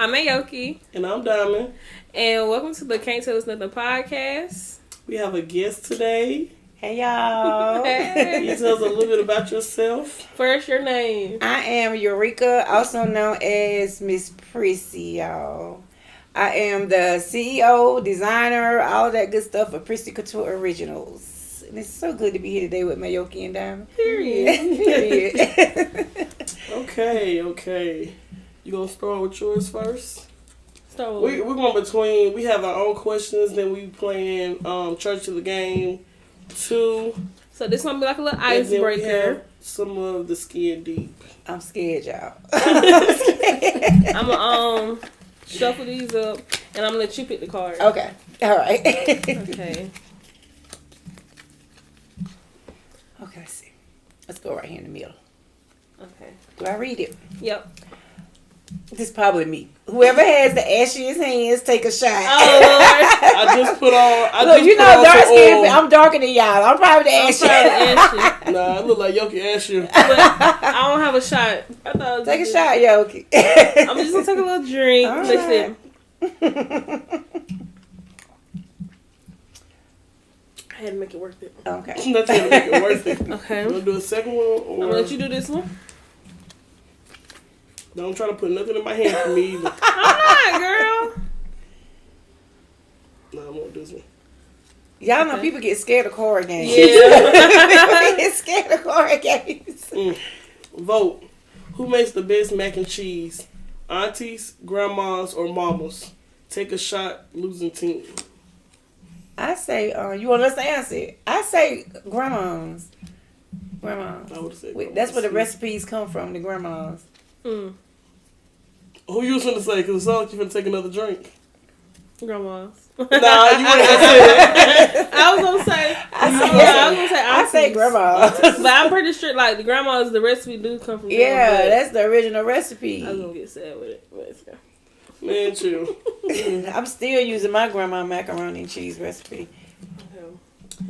I'm Aoki. And I'm Diamond. And welcome to the Can't Tell Us Nothing podcast. We have a guest today. Hey, y'all. Hey. Can you tell us a little bit about yourself? First, your name. I am Eureka, also known as Miss Prissy, y'all. I am the CEO, designer, all that good stuff for Prissy Couture Originals. And it's so good to be here today with MAEYOKI'S and Diamond. Period. Okay. You gonna start with yours first? Start with We're going between. We have our own questions. Then we playing Church of the Game 2. So this gonna be like a little And then we icebreaker. have some of the Skin Deep. I'm scared, y'all. I'm gonna shuffle these up, and I'm gonna let you pick the card. Okay. All right. Okay. Okay, let's see. Let's go right here in the middle. Okay. Do I read it? Yep. This is probably me. Whoever has the ashiest hands, take a shot. Oh Lord. I just put on. Look, you know, dark skin. I'm darker than y'all. I'm probably the I'm ashiest. trying to ask you, Nah, I look like Yoki Asher. but I don't have a shot. I thought it was Take a just- shot, Yoki. I'm just gonna take a little drink. All Listen. right. I had to make it worth it. Okay. Not trying to make it worth it. Okay. You I'm wanna do a second one? Or gonna let you do this one. Don't try to put nothing in my hand for me either. I'm not, girl. Nah, I want this one. Y'all know Okay. people get scared of card games. Yeah. People get scared of card games. Vote. Who makes the best mac and cheese? Aunties, grandmas, or mamas? Take a shot, losing team. I say, you want us to answer it? I say grandmas. Grandmas. I would say That's where the grandmas. recipes come from, the grandmas. Mm. Who you was finna say? Because it sounds like you finna take another drink. Grandmas. Nah, you wouldn't have said that. I was gonna say. I I say aunties. grandmas. But I'm pretty sure, like the grandmas, the recipe do come from. them, Yeah, but that's the original recipe. I was gonna get sad with it. But it's okay. Man, chill. I'm still using my grandma macaroni and cheese recipe.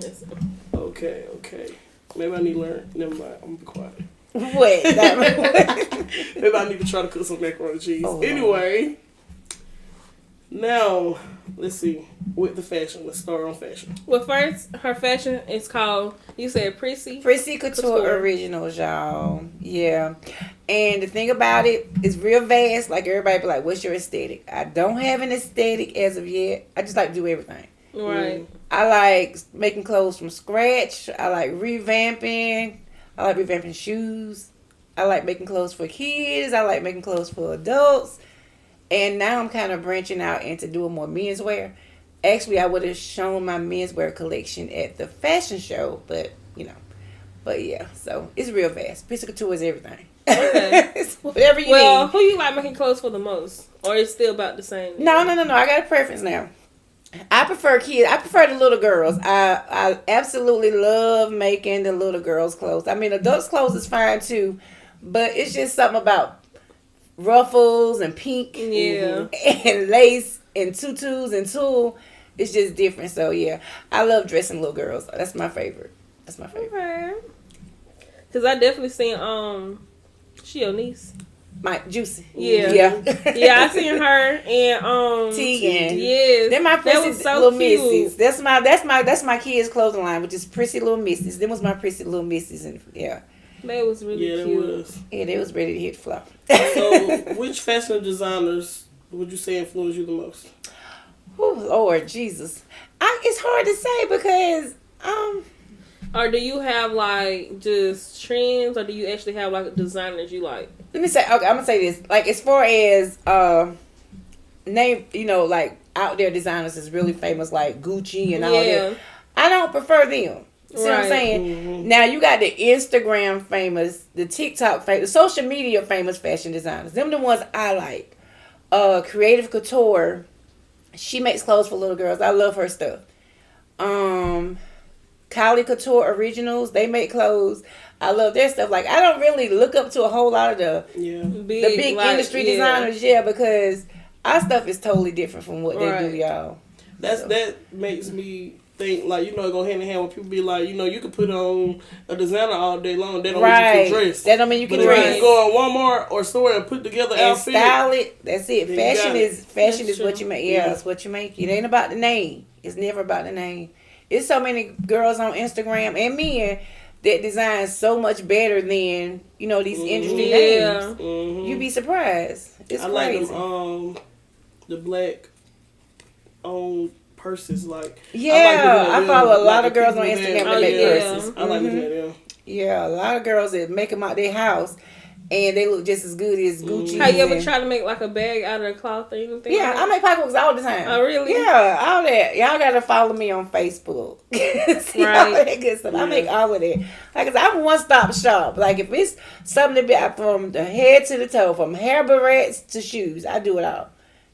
Yes. Okay. Maybe I need to learn. Never mind. I'm gonna be quiet. Wait, Maybe I need to try to cook some macaroni and cheese. Oh, anyway, now let's see with the fashion. Let's start on fashion. Well, first, her fashion is called. You said Prissy. Prissy Couture Originals, y'all. Yeah. And the thing about it is real vast. Like, everybody be like, what's your aesthetic? I don't have an aesthetic as of yet. I just like to do everything. Right. I like making clothes from scratch. I like revamping. I like revamping shoes. I like making clothes for kids. I like making clothes for adults. And now I'm kind of branching out into doing more menswear. Actually, I would have shown my menswear collection at the fashion show, but yeah. So it's real vast. Prissy Couture is everything. Okay. It's whatever you Well, need. who you like making clothes for the most, or it's still about the same? No. I got a preference now. I prefer kids. I prefer the little girls. I absolutely love making the little girls' clothes. I mean, adults' clothes is fine too, but it's just something about ruffles and pink Yeah. and lace and tutus and tulle. It's just different. So yeah, I love dressing little girls. That's my favorite. Okay. Because I definitely seen she your niece. My Juicy. Yeah. Yeah. I seen her and Tegan. Yes. They're my that Prissy was so Little cute. Missies. That's my kids' clothing line, which is Prissy Little Missies. Them was my Prissy Little Missies, and yeah. That was really Yeah, cute. it was. Yeah, they was ready to hit flow. So, which fashion designers would you say influenced you the most? Oh Lord Jesus, it's hard to say because Or do you have like just trends, or do you actually have like designers you like? let me say, okay, I'm gonna say this. Like, as far as name, like out there designers is really famous, like Gucci and all that. I don't prefer them. See what I'm Right. saying? Mm-hmm. Now you got the Instagram famous, the TikTok famous, the social media famous fashion designers. Them the ones I like. Creative Couture. She makes clothes for little girls. I love her stuff. Kylie Couture Originals. They make clothes. I love their stuff. Like, I don't really look up to a whole lot of the big like, industry yeah. designers, because our stuff is totally different from what they do, y'all. That makes me think like it go hand in hand when people be like you can put on a designer all day long. That don't right. mean you can dress. That don't mean you can but dress. If you go in Walmart or store and put together and outfit, style it. That's it. Fashion is true. what you make. Yeah, it's what you make. It ain't about the name. It's never about the name. It's so many girls on Instagram and men that design so much better than these industry names. Mm-hmm. You be surprised. It's I crazy. like them the black owned purses. Like I follow a lot of girls on Instagram that make purses. I like looking at them. Yeah, a lot of girls that make them out their house. And they look just as good as Gucci. Have you ever tried to make like a bag out of cloth or anything? Yeah, I make pocketbooks all the time. Oh, really? Yeah, all that. Y'all gotta follow me on Facebook. See all that good stuff. I make all of that. Like I said, I'm a one-stop shop. Like if it's something to be from the head to the toe, from hair barrettes to shoes, I do it all.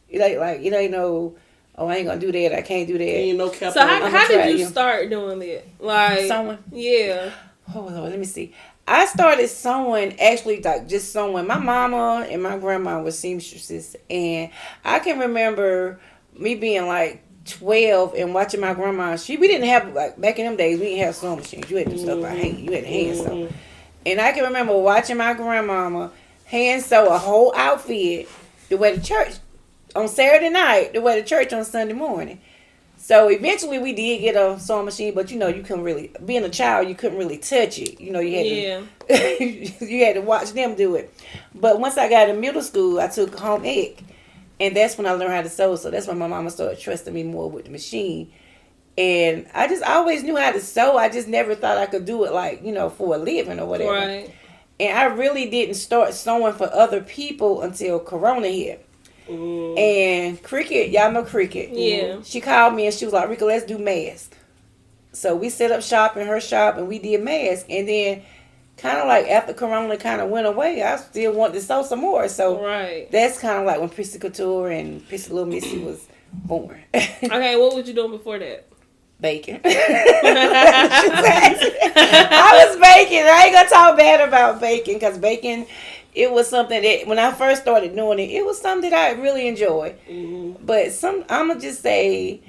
It ain't no, oh, I ain't gonna do that. I can't do that. Ain't no cap. So how did you start doing that? Like sewing? Yeah. Oh Lord, let me see. I started sewing, actually, like just sewing. My mama and my grandma were seamstresses, and I can remember me being like 12 and watching my grandma. We didn't have, like, back in them days, we didn't have sewing machines. You had to do stuff by hand. You had to hand sew. And I can remember watching my grandmama hand sew a whole outfit to wear to church on Saturday night, to wear to church on Sunday morning. So eventually we did get a sewing machine, but you couldn't really, being a child, you couldn't really touch it. You had to, you had to watch them do it. But once I got in middle school, I took home ec, and that's when I learned how to sew. So that's when my mama started trusting me more with the machine. And I always knew how to sew. I just never thought I could do it like, for a living or whatever. Right. And I really didn't start sewing for other people until Corona hit. And Cricket, y'all know Cricket. Yeah. She called me and she was like, Rika, let's do masks. So we set up shop in her shop and we did masks. And then kind of like after Corona kind of went away, I still wanted to sew some more. So that's kind of like when Prissy Couture and Prissy Little Missy was born. Okay, what was you doing before that? Baking. I was baking. I ain't gonna talk bad about baking because baking, it was something that when I first started doing it, it was something that I really enjoyed. But I'm gonna just say,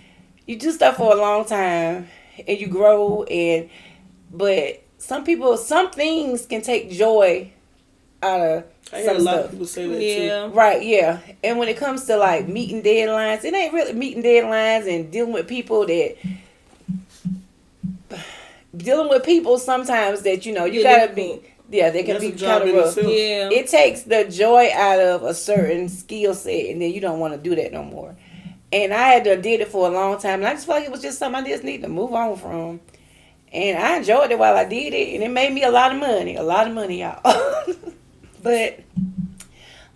you do stuff for a long time and you grow, but some things can take joy out of I hear a lot of people say that too. Right, yeah. And when it comes to like meeting deadlines, it ain't really meeting deadlines and dealing with people sometimes that you gotta be. Yeah, they can be kind of rough. Yeah. It takes the joy out of a certain skill set, and then you don't want to do that no more. And I did it for a long time, and I just felt like it was just something I just need to move on from. And I enjoyed it while I did it, and it made me a lot of money, y'all. But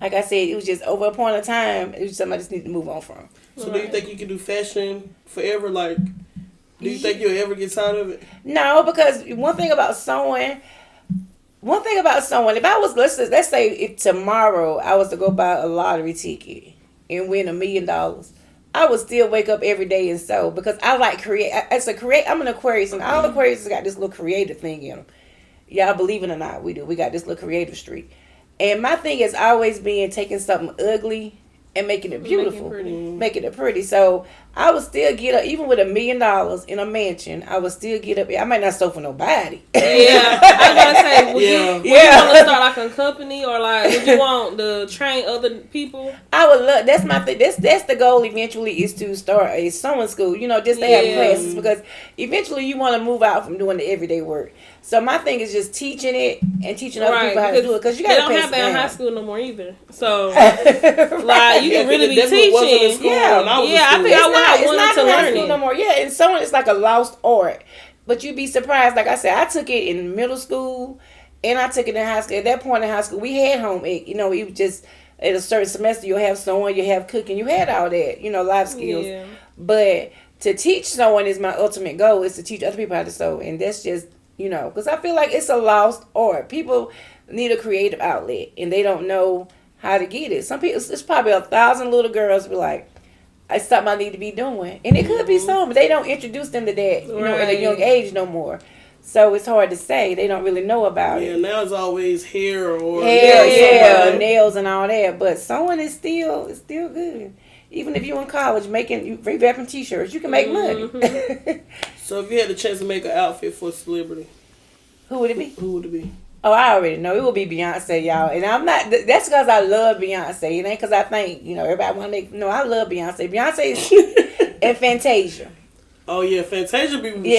like I said, it was just over a point of time, it was something I just need to move on from. So do you think you can do fashion forever? Like, do you think you'll ever get tired of it? No, because one thing about sewing, if I was, let's say if tomorrow I was to go buy a lottery ticket and win $1 million, I would still wake up every day and sew because I like I'm an Aquarius, and all Aquarius got this little creative thing in them. Y'all believe it or not, we do. We got this little creative streak. And my thing is always being taking something ugly and making it beautiful, making it pretty. So I would still get up, even with $1 million in a mansion. I would still get up. I might not sew for nobody. Yeah, I gotta say, would you want to start like a company, or like would you want to train other people? I would love. That's my thing. That's the goal. Eventually, is to start a sewing school. Just to have classes, because eventually you want to move out from doing the everyday work. So my thing is just teaching it and teaching other people how to do it, because you got to they don't have that in high school no more either. So like you can really be teaching. I think I wanted to learn it no more. Yeah, and sewing is like a lost art. But you'd be surprised. Like I said, I took it in middle school and I took it in high school. At that point in high school, we had home ec. You just at a certain semester you'll have sewing, you have cooking, you had all that. Life skills. Yeah. But to teach sewing is my ultimate goal. Is to teach other people how to sew, and that's just. Because I feel like it's a lost art. People need a creative outlet, and they don't know how to get it. Some people, it's probably 1,000 little girls be like, it's something I need to be doing. And it could be some, but they don't introduce them to that, at a young age no more. So it's hard to say. They don't really know about it. Yeah, now it's always hair or nails and all that. But sewing is still good. Even if you're in college revamping t-shirts, you can make money. So if you had the chance to make an outfit for a celebrity, who would it be? Oh, I already know. It will be Beyonce, y'all. And I'm not, that's because I love Beyonce. It ain't because I think, everybody want to make, no, I love Beyonce. Beyonce and Fantasia. Oh, yeah. Fantasia be, she be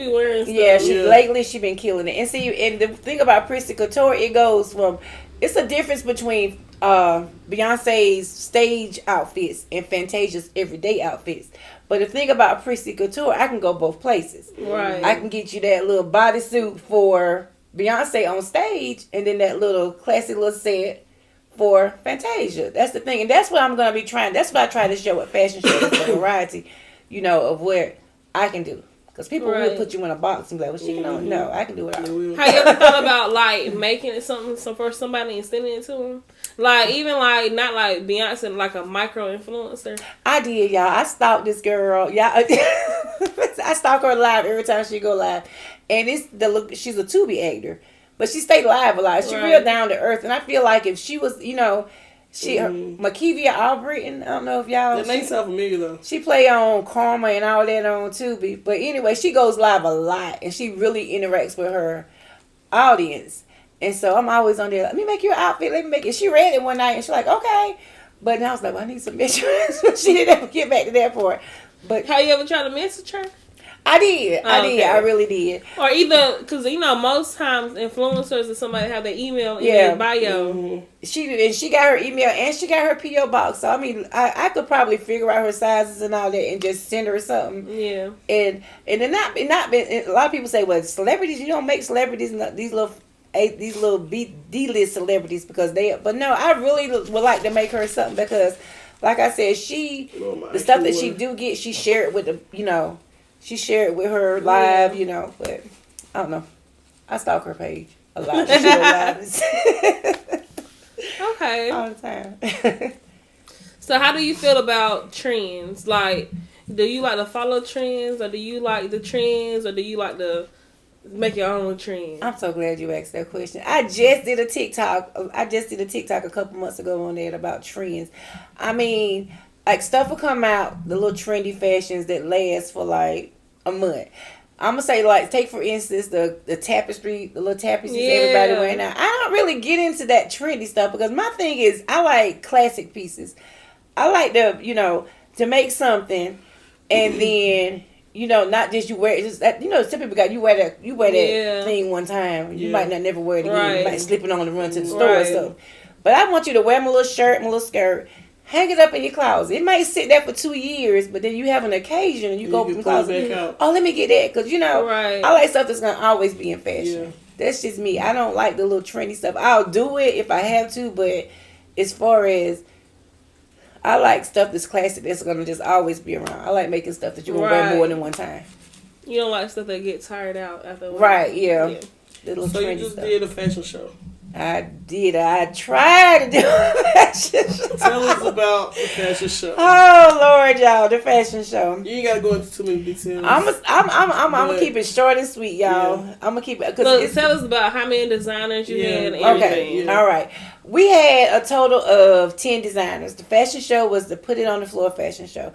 wearing stuff. Yeah, lately she been killing it. And see, and the thing about Prissy Couture, it goes from, it's a difference between Beyonce's stage outfits and Fantasia's everyday outfits. But the thing about Prissy Couture, I can go both places. Right. I can get you that little bodysuit for Beyonce on stage, and then that little classic little set for Fantasia. That's the thing. And that's what I'm going to be trying. That's what I try to show at fashion shows, the variety, of what I can do. Because people will put you in a box and be like, well, she can only, no, I can do it all. Have you ever thought about, like, making it something for somebody and sending it to them? Like, even, like, not like Beyonce, like a micro-influencer. I did, y'all. I stalked this girl. Yeah, I stalk her live every time she go live. And she's a Tubi actor. But she stayed live a lot. She's real down to earth. And I feel like if she was, Makivia Albritton, I don't know if y'all... That name sound familiar, though. She play on Karma and all that on Tubi. But anyway, she goes live a lot. And she really interacts with her audience. And so I'm always on there, let me make you an outfit, let me make it. She read it one night and she's like, okay. But then I was like, well, I need some measurements. She didn't ever get back to that part. But have you ever tried to message her? I did. I really did. Or either, because, most times influencers or somebody have their email in their bio. Mm-hmm. She got her email and she got her P.O. box. So, I mean, I could probably figure out her sizes and all that and just send her something. Yeah. And then a lot of people say, well, celebrities, you don't make celebrities, these little D-list celebrities but no, I really would like to make her something because, like I said, the stuff that she do get, she share it with she shared with her live, but I don't know. I stalk her page a lot. She go live. Okay. All the time. So how do you feel about trends? Like, do you like to follow trends, or do you like the trends, or do you like to make your own trend? I'm so glad you asked that question. I just did a TikTok a couple months ago on that about trends. I mean, like, stuff will come out, the little trendy fashions that last for like a month. I'm gonna say, like, take for instance the tapestry, the little tapestries everybody wearing now. I don't really get into that trendy stuff because my thing is I like classic pieces. I like to make something and then not just you wear it. Just that, some people got you wear that thing one time. You might not never wear it again. Right. You might slip it on to run to the store or something. But I want you to wear my little shirt, my little skirt, hang it up in your closet. It might sit there for 2 years, but then you have an occasion and you go open the closet. Oh, let me get that because I like stuff that's gonna always be in fashion. Yeah. That's just me. I don't like the little trendy stuff. I'll do it if I have to, but as far as I like stuff that's classic that's going to just always be around. I like making stuff that you can wear more than one time. You don't like stuff that get tired out after a while. Right, yeah. So you just did a fashion show. I did. I tried to do a fashion show. Tell us about the fashion show. Oh, Lord, y'all. The fashion show. You ain't got to go into too many details. I'm going to keep it short and sweet, y'all. Yeah. I'm going to keep it. Tell us about how many designers you had and everything. Okay, all right. We had a total of 10 designers. The fashion show was the Put It on the Floor fashion show.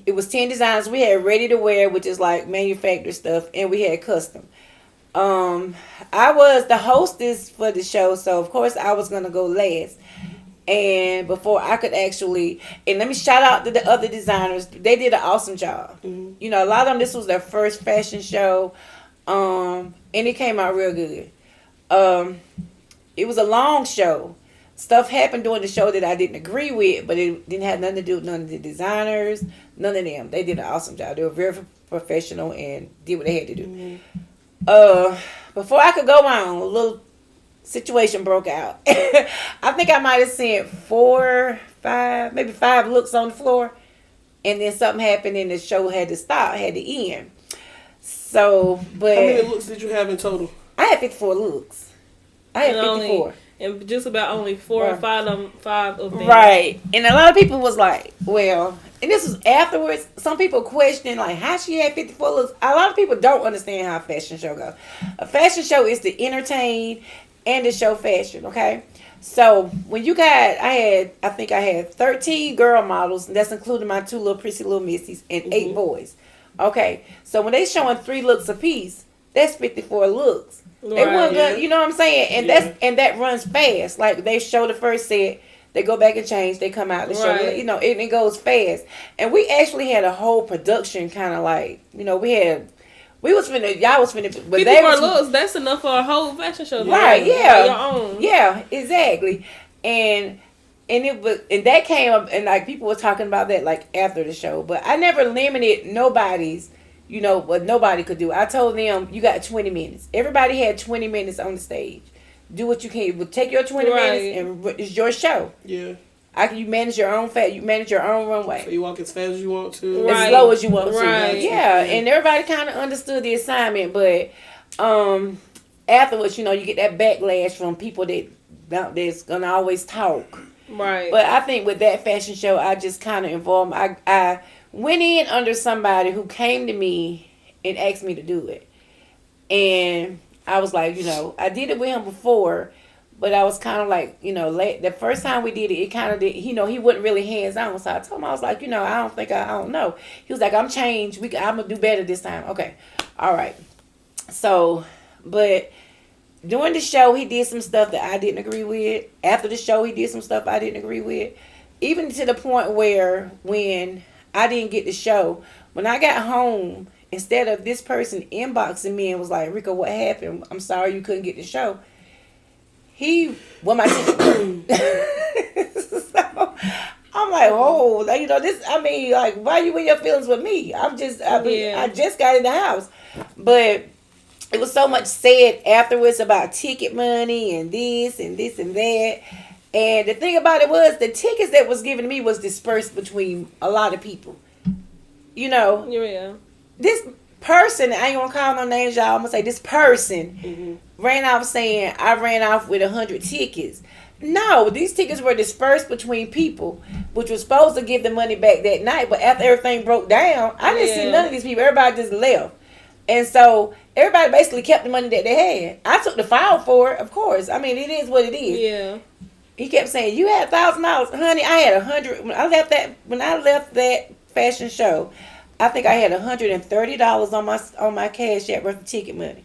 It was 10 designers. We had ready to wear, which is like manufactured stuff, and we had custom. I was the hostess for the show, so of course I was gonna go last. And before I could actually, and let me shout out to the other designers. They did an awesome job. Mm-hmm. A lot of them, this was their first fashion show, and it came out real good. It was a long show. Stuff happened during the show that I didn't agree with, but it didn't have nothing to do with none of the designers, none of them. They did an awesome job. They were very professional and did what they had to do. Mm-hmm. Before I could go on, a little situation broke out. I think I might have sent 4, 5, maybe 5 looks on the floor, and then something happened and the show had to stop, had to end. So, but... How many looks did you have in total? I had 54 looks. I had 54. And just about only 4 or 5 of them. Right. And a lot of people was like, well, and this was afterwards, some people questioned like how she had 54 looks. A lot of people don't understand how a fashion show goes. A fashion show is to entertain and the show fashion. Okay, so when you got, I think I had 13 girl models, and that's including my 2 little prissy little missies and 8 boys. Okay, so when they showing 3 looks apiece, that's 54 looks. They wasn't good, you know what I'm saying? And that runs fast. Like they show the first set, they go back and change, they come out, they show, it goes fast. And we actually had a whole production kind of like, y'all was finna, but they was looks. That's enough for a whole fashion show, right? Yeah, your own. Yeah, exactly. And that came up, and like people were talking about that like after the show. But I never limited nobody's, what nobody could do. I told them you got 20 minutes. Everybody had 20 minutes on the stage. Do what you can. But take your 20 minutes, and it's your show. Yeah. You manage your own you manage your own runway. So you walk as fast as you want to, as slow as you want to. Right. Yeah, and everybody kind of understood the assignment, but afterwards, you get that backlash from people that's gonna always talk. Right. But I think with that fashion show, I just kind of involved. I went in under somebody who came to me and asked me to do it, and I was like, I did it with him before. But I was kind of like, the first time we did it, it kind of did, he wasn't really hands-on. So I told him, I was like, I don't know. He was like, I'm changed. I'm going to do better this time. Okay. All right. So, but during the show, he did some stuff that I didn't agree with. After the show, he did some stuff I didn't agree with. Even to the point where when I didn't get the show, when I got home, instead of this person inboxing me and was like, Rico, what happened? I'm sorry you couldn't get the show. My ticket. So, I'm like, why you in your feelings with me? I just got in the house. But it was so much said afterwards about ticket money and this and this and that. And the thing about it was the tickets that was given to me was dispersed between a lot of people. Yeah. This person, I ain't gonna call no names, y'all. I'm gonna say this person ran off saying I ran off with 100 tickets. No, these tickets were dispersed between people, which was supposed to give the money back that night. But after everything broke down, I didn't see none of these people. Everybody just left. And so everybody basically kept the money that they had. I took the file for it, of course. I mean, it is what it is. Yeah. He kept saying, you had $1,000. Honey, I had 100. When I left that fashion show, I think I had $130 on my Cash App worth of ticket money.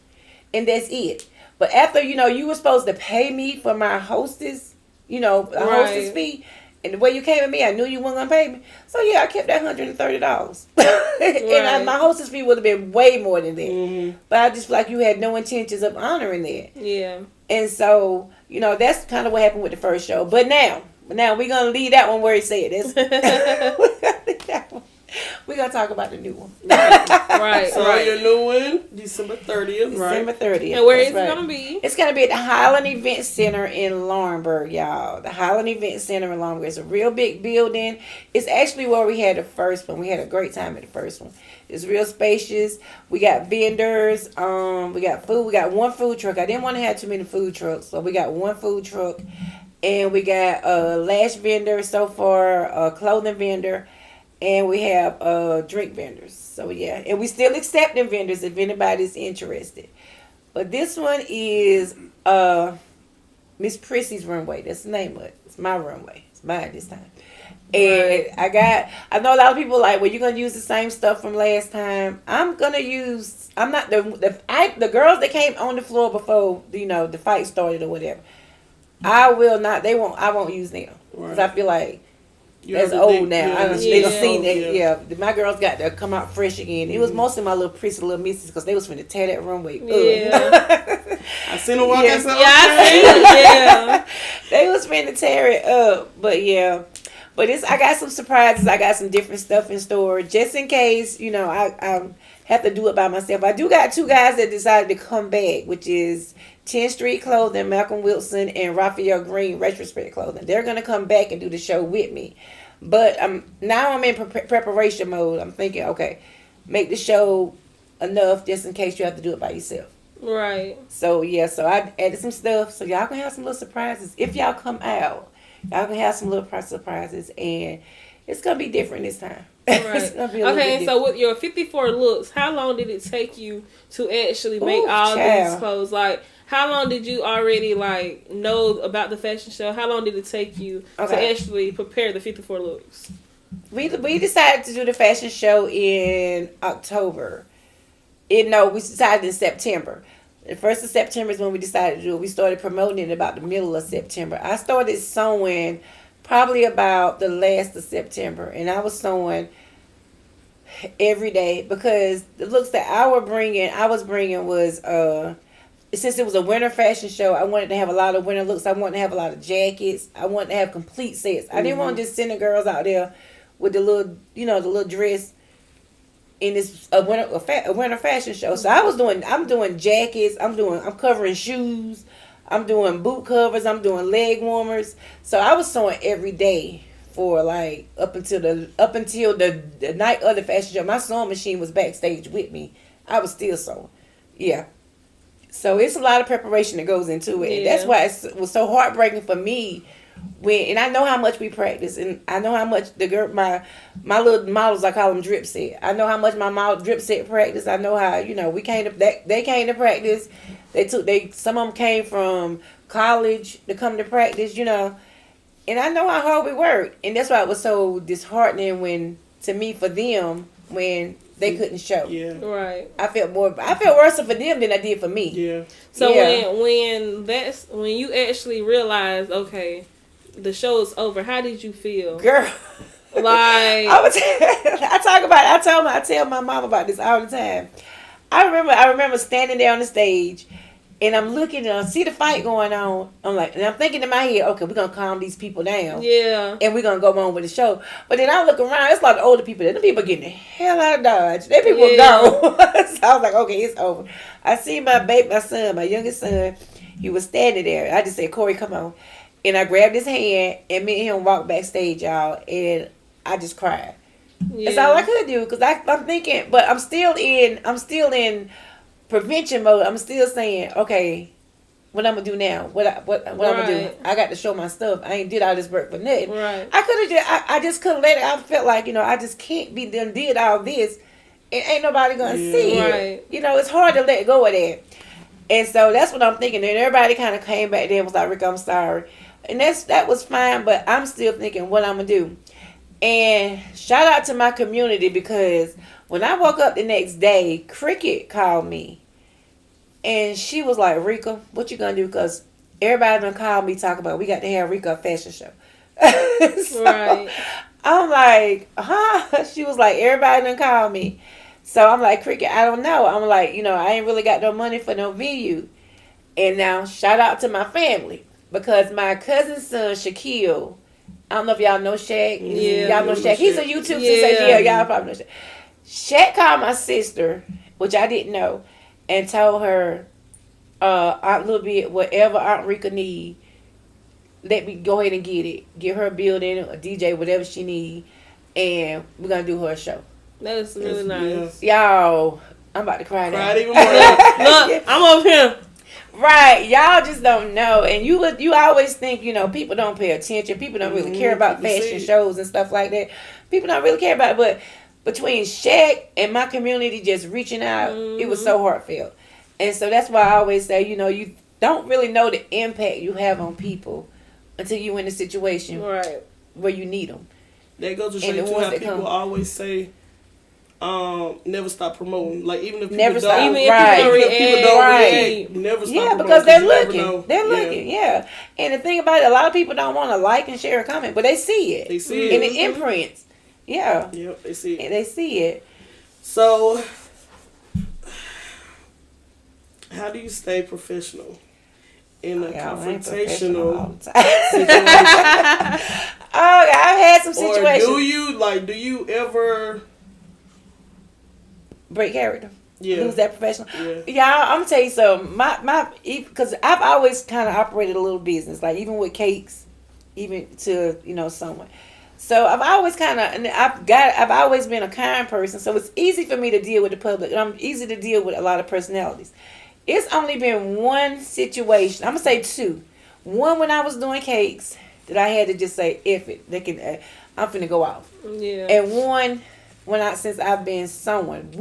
And that's it. But after, you were supposed to pay me for my hostess, hostess fee. And the way you came at me, I knew you weren't going to pay me. So, yeah, I kept that $130. And my hostess fee would have been way more than that. But I just feel like you had no intentions of honoring that. Yeah. And so, that's kind of what happened with the first show. But now we're going to leave that one where he said this. We're going to talk about the new one. Right. So your new one, December 30th, December 30th. And where is it going to be? It's going to be at the Highland Event Center in Laurinburg, y'all. The Highland Event Center in Laurinburg. It's a real big building. It's actually where we had the first one. We had a great time at the first one. It's real spacious. We got vendors. We got food. We got one food truck. I didn't want to have too many food trucks, so we got one food truck. And we got a lash vendor so far, a clothing vendor. And we have drink vendors. So, yeah. And we still accepting vendors if anybody's interested. But this one is Miss Prissy's runway. That's the name of it. It's my runway. It's mine this time. And I know a lot of people are like, well, you're going to use the same stuff from last time. I'm not the girls that came on the floor before, the fight started or whatever. I won't use them. Because I feel like, that's old now. They done seen that. Yeah. My girls got to come out fresh again. It was mostly my little prissy little misses because they was finna tear that runway up. Yeah. I seen them walk outside. Yeah, I seen it. Yeah. They was finna tear it up. But yeah. But I got some surprises. I got some different stuff in store. Just in case, I have to do it by myself. I do got 2 guys that decided to come back, which is 10th Street Clothing, Malcolm Wilson, and Raphael Green Retrospect Clothing. They're going to come back and do the show with me. But now I'm in preparation mode. I'm thinking, okay, make the show enough just in case you have to do it by yourself. Right. So, yeah, so I added some stuff. So y'all can have some little surprises. If y'all come out, y'all can have some little surprises. And it's going to be different this time. It's gonna be a little bit Okay, so different. with your 54 looks, how long did it take you to actually make Ooh, all child. these clothes? Like, how long did you already like know about the fashion show? How long did it take you to actually prepare the 54 looks? We decided to do the fashion show in October. We decided in September. The 1st of September is when we decided to do it. We started promoting it about the middle of September. I started sewing probably about the last of September, and I was sewing every day because the looks that I was bringing was since it was a winter fashion show, I wanted to have a lot of winter looks. I wanted to have a lot of jackets. I wanted to have complete sets. I didn't want to just send the girls out there with the little dress in this a winter fashion show. So I'm doing jackets. I'm covering shoes. I'm doing boot covers. I'm doing leg warmers. So I was sewing every day for like up until the night of the fashion show. My sewing machine was backstage with me. I was still sewing. Yeah. So it's a lot of preparation that goes into it. Yeah. And that's why it was so heartbreaking for me and I know how much we practice, and I know how much my little models, I call them drip set. I know how much my model drip set practice. I know how they came to practice. Some of them came from college to come to practice, and I know how hard we work, and that's why it was so disheartening for them when they couldn't show. Yeah. Right. I felt worse for them than I did for me. Yeah. So when you actually realized, okay, the show is over, how did you feel? Girl. Like I tell my mom about this all the time. I remember standing there on the stage and I'm looking and I see the fight going on. I'm thinking in my head, okay, we're gonna calm these people down. Yeah. And we're gonna go on with the show. But then I look around, it's a lot of older people there. The people getting the hell out of Dodge. They people go. So I was like, okay, it's over. I see my youngest son, he was standing there. I just said, Corey, come on. And I grabbed his hand and me and him walked backstage, y'all, and I just cried. Yeah. That's all I could do because I'm thinking, but I'm still in prevention mode. I'm still saying, okay, what I'm gonna do now? What I'm gonna do? I got to show my stuff. I ain't did all this work for nothing. Right. I just couldn't let it. I felt like I just can't be done did all this, and ain't nobody gonna see it. It's hard to let go of that. And so that's what I'm thinking. And everybody kind of came back there and was like, Rick, I'm sorry. And that was fine, but I'm still thinking what I'm going to do. And shout out to my community because when I woke up the next day, Cricket called me. And she was like, Rika, what you going to do? Because everybody done called me talking about we got to have Rika a fashion show. Right. I'm like, huh? She was like, everybody done called me. So I'm like, Cricket, I don't know. I'm like, I ain't really got no money for no venue. And now, shout out to my family. Because my cousin's son, Shaquille, I don't know if y'all know Shaq. Yeah. Y'all know Shaq. He's a YouTube sensation. Yeah, y'all probably know Shaq. Shaq called my sister, which I didn't know, and told her, Aunt Little Bit, whatever Aunt Rika need, let me go ahead and get it. Get her a building, a DJ, whatever she need, and we're going to do her a show. That's really nice. Y'all, I'm about to cry now. Cried even more. Look, I'm over here. Right, y'all just don't know, and you always think people don't pay attention, people don't really care about fashion shows and stuff like that. People don't really care about it, but between Shaq and my community just reaching out, it was so heartfelt, and so that's why I always say, you don't really know the impact you have on people until you in a situation where you need them. That goes to show you how people always say. Never stop promoting. Like even if people don't react, never stop promoting. Because they're looking. They're looking. Yeah. And the thing about it, a lot of people don't want to like and share a comment, but they see it. They see it. And it imprints. Yeah. Yep, they see it. And they see it. So, how do you stay professional in a confrontational situation? I've had some situations. Or do you ever break character? Yeah. Lose that professional? Yeah, I'm gonna tell you something. Because I've always kind of operated a little business, like even with cakes, even to someone. So I've always I've always been a kind person. So it's easy for me to deal with the public, and I'm easy to deal with a lot of personalities. It's only been one situation. I'm gonna say two. One when I was doing cakes that I had to just say, F it. I'm finna go off. Yeah. And one since I've been sewing.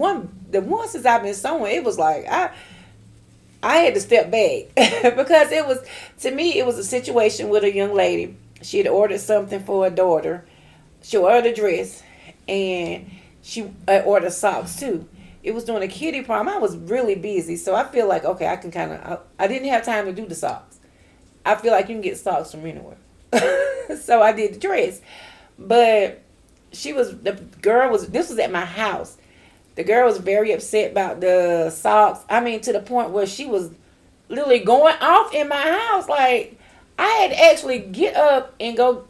The one since I've been sewing, it was like I had to step back because to me it was a situation with a young lady. She had ordered something for her daughter. She ordered a dress, and she ordered socks too. It was during a kiddie prom. I was really busy, so I feel like, okay, I can I didn't have time to do the socks. I feel like you can get socks from anywhere. So I did the dress. But this was at my house. The girl was very upset about the socks. I mean, to the point where she was literally going off in my house. Like, I had to actually get up and go.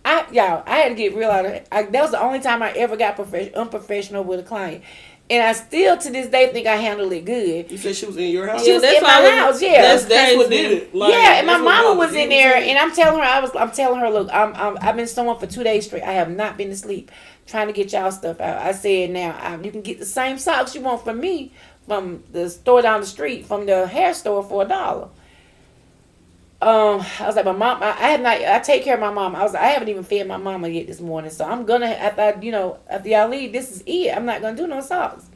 I had to get real out of it. That was the only time I ever got unprofessional with a client. And I still, to this day, think I handled it good. You said she was in your house? She was in my house, yeah. That's what did it. Like, yeah, and my mama was in there, and I'm telling her, look, I've been sewing for 2 days straight. I have not been to sleep trying to get y'all stuff out. I said, now, you can get the same socks you want from me from the store down the street, from the hair store for $1. I was like, my mom, I take care of my mom. I haven't even fed my mama yet this morning. So I'm gonna, after y'all leave, this is it. I'm not gonna do no socks.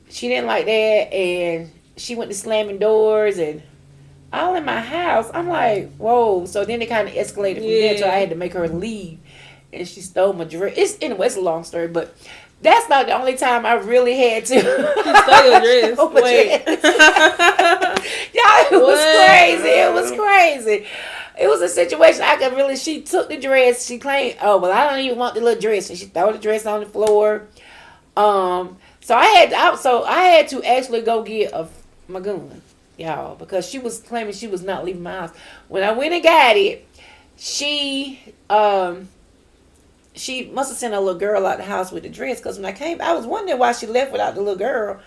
She didn't like that, and she went to slamming doors and all in my house. I'm like, whoa. So then it kind of escalated from there until I had to make her leave, and she stole my dress. It's a long story, but that's not the only time I really had to. She stole your dress. Wait. Y'all, it was crazy. It was crazy. It was a situation she took the dress. She claimed, oh, well, I don't even want the little dress. And she threw the dress on the floor. So I had to actually go get my gun, y'all, because she was claiming she was not leaving my house. When I went and got it, she must have sent a little girl out the house with the dress, because when I came, I was wondering why she left without the little girl.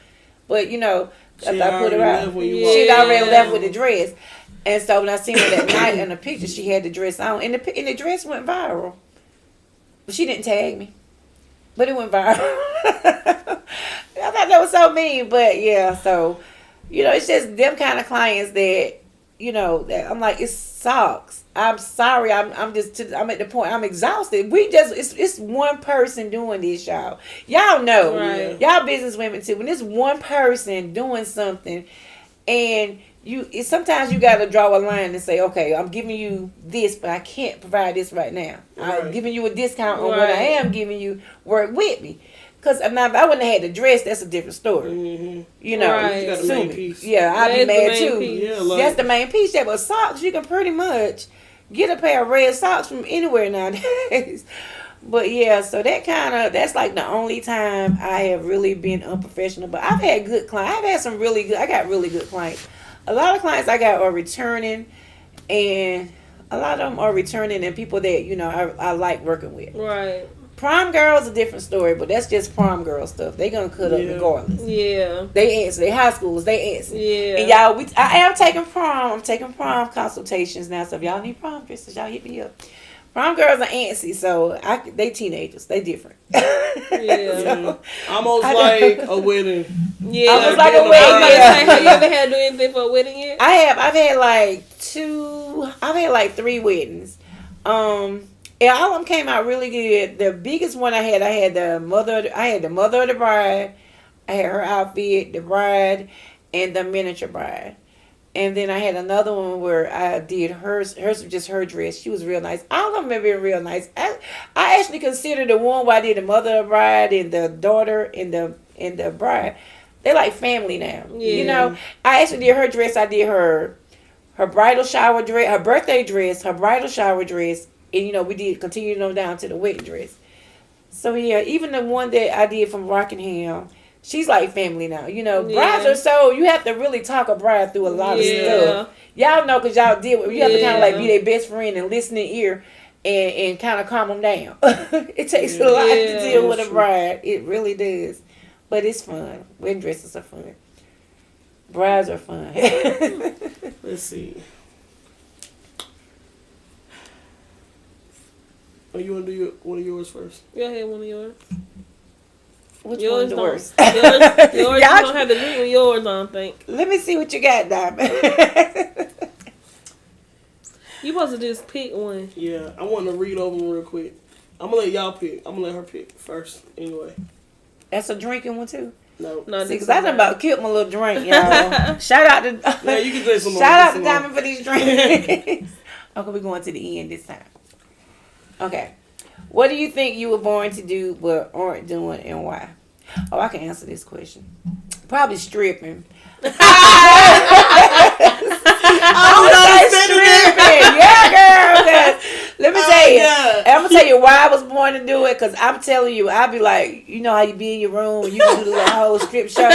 But, after I put her out, she'd already left with the dress. And so when I seen her that night in the picture, she had the dress on. And the dress went viral. But she didn't tag me. But it went viral. I thought that was so mean. But, yeah, so, it's just them kind of clients that, that I'm like, it sucks. I'm sorry. I'm at the point. I'm exhausted. It's one person doing this, y'all. Y'all know. Right. Y'all business women too. When it's one person doing something, and sometimes you got to draw a line and say, okay, I'm giving you this, but I can't provide this right now. Right. I'm giving you a discount on what I am giving you. Work with me. Because if I wouldn't have had the dress, that's a different story. Mm-hmm. You got the main piece. Yeah, I'd be mad too. Yeah, that's the main piece. Yeah, but socks, you can pretty much get a pair of red socks from anywhere nowadays. But yeah, so that's like the only time I have really been unprofessional. But I've had good clients. I got really good clients. A lot of clients I got are returning, and a lot of them are returning and people that, I like working with. Right. Prom girls a different story, but that's just prom girl stuff. They gonna cut up regardless. Yeah. They answer. They high schoolers. They answer. Yeah. And y'all, I am taking prom. I'm taking prom consultations now. So if y'all need prom dresses, y'all hit me up. Prom girls are antsy, so they teenagers. They different. Yeah. So, almost like a wedding. Yeah. Almost like a wedding. Have you ever had to do anything for a wedding yet? I have. I've had like 3 weddings. And all of them came out really good. The biggest one I had the mother of the bride. I had her outfit, the bride, and the miniature bride. And then I had another one where I did hers was just her dress. She was real nice. All of them have been real nice. I actually consider the one where I did the mother of the bride and the daughter and the bride. They're like family now. Yeah. I actually did her dress. I did her bridal shower dress, her birthday dress, her bridal shower dress. And, we did continue on down to the wedding dress. So, yeah, even the one that I did from Rockingham, she's like family now. Brides are so, you have to really talk a bride through a lot of stuff. Y'all know, because y'all deal with, you have to kind of like be their best friend and listening ear and kind of calm them down. It takes a lot to deal with a bride. It really does. But it's fun. Wedding dresses are fun. Brides are fun. Let's see. Oh, you want to do one of yours first? Go ahead, one of yours. Which one's the worst? Yours you don't have to agree with yours, I don't think. Let me see what you got, Diamond. You supposed to just pick one. Yeah, I want to read over them real quick. I'm gonna let y'all pick. I'm gonna let her pick first. Anyway. That's a drinking one too. No. Because I done about killed my little drink, y'all. Shout out to yeah, you can drink some more. Shout out to Diamond for these drinks. Okay, we're going to the end this time. Okay. What do you think you were born to do but aren't doing, and why? Oh, I can answer this question. Probably stripping. I'm gonna say stripping. Yeah, girl. Let me tell you. God. I'm gonna tell you why I was born to do it. Cause I'm telling you, I'll be like, you know how you be in your room and you can do the little whole strip show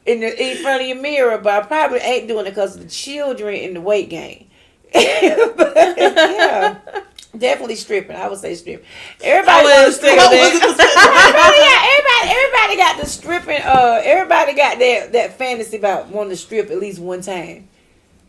in front of your mirror, but I probably ain't doing it because of the children in the weight gain. But, yeah. Definitely stripping. I would say stripping. Everybody wants to strip. Everybody got the stripping. Everybody got that fantasy about wanting to strip at least one time.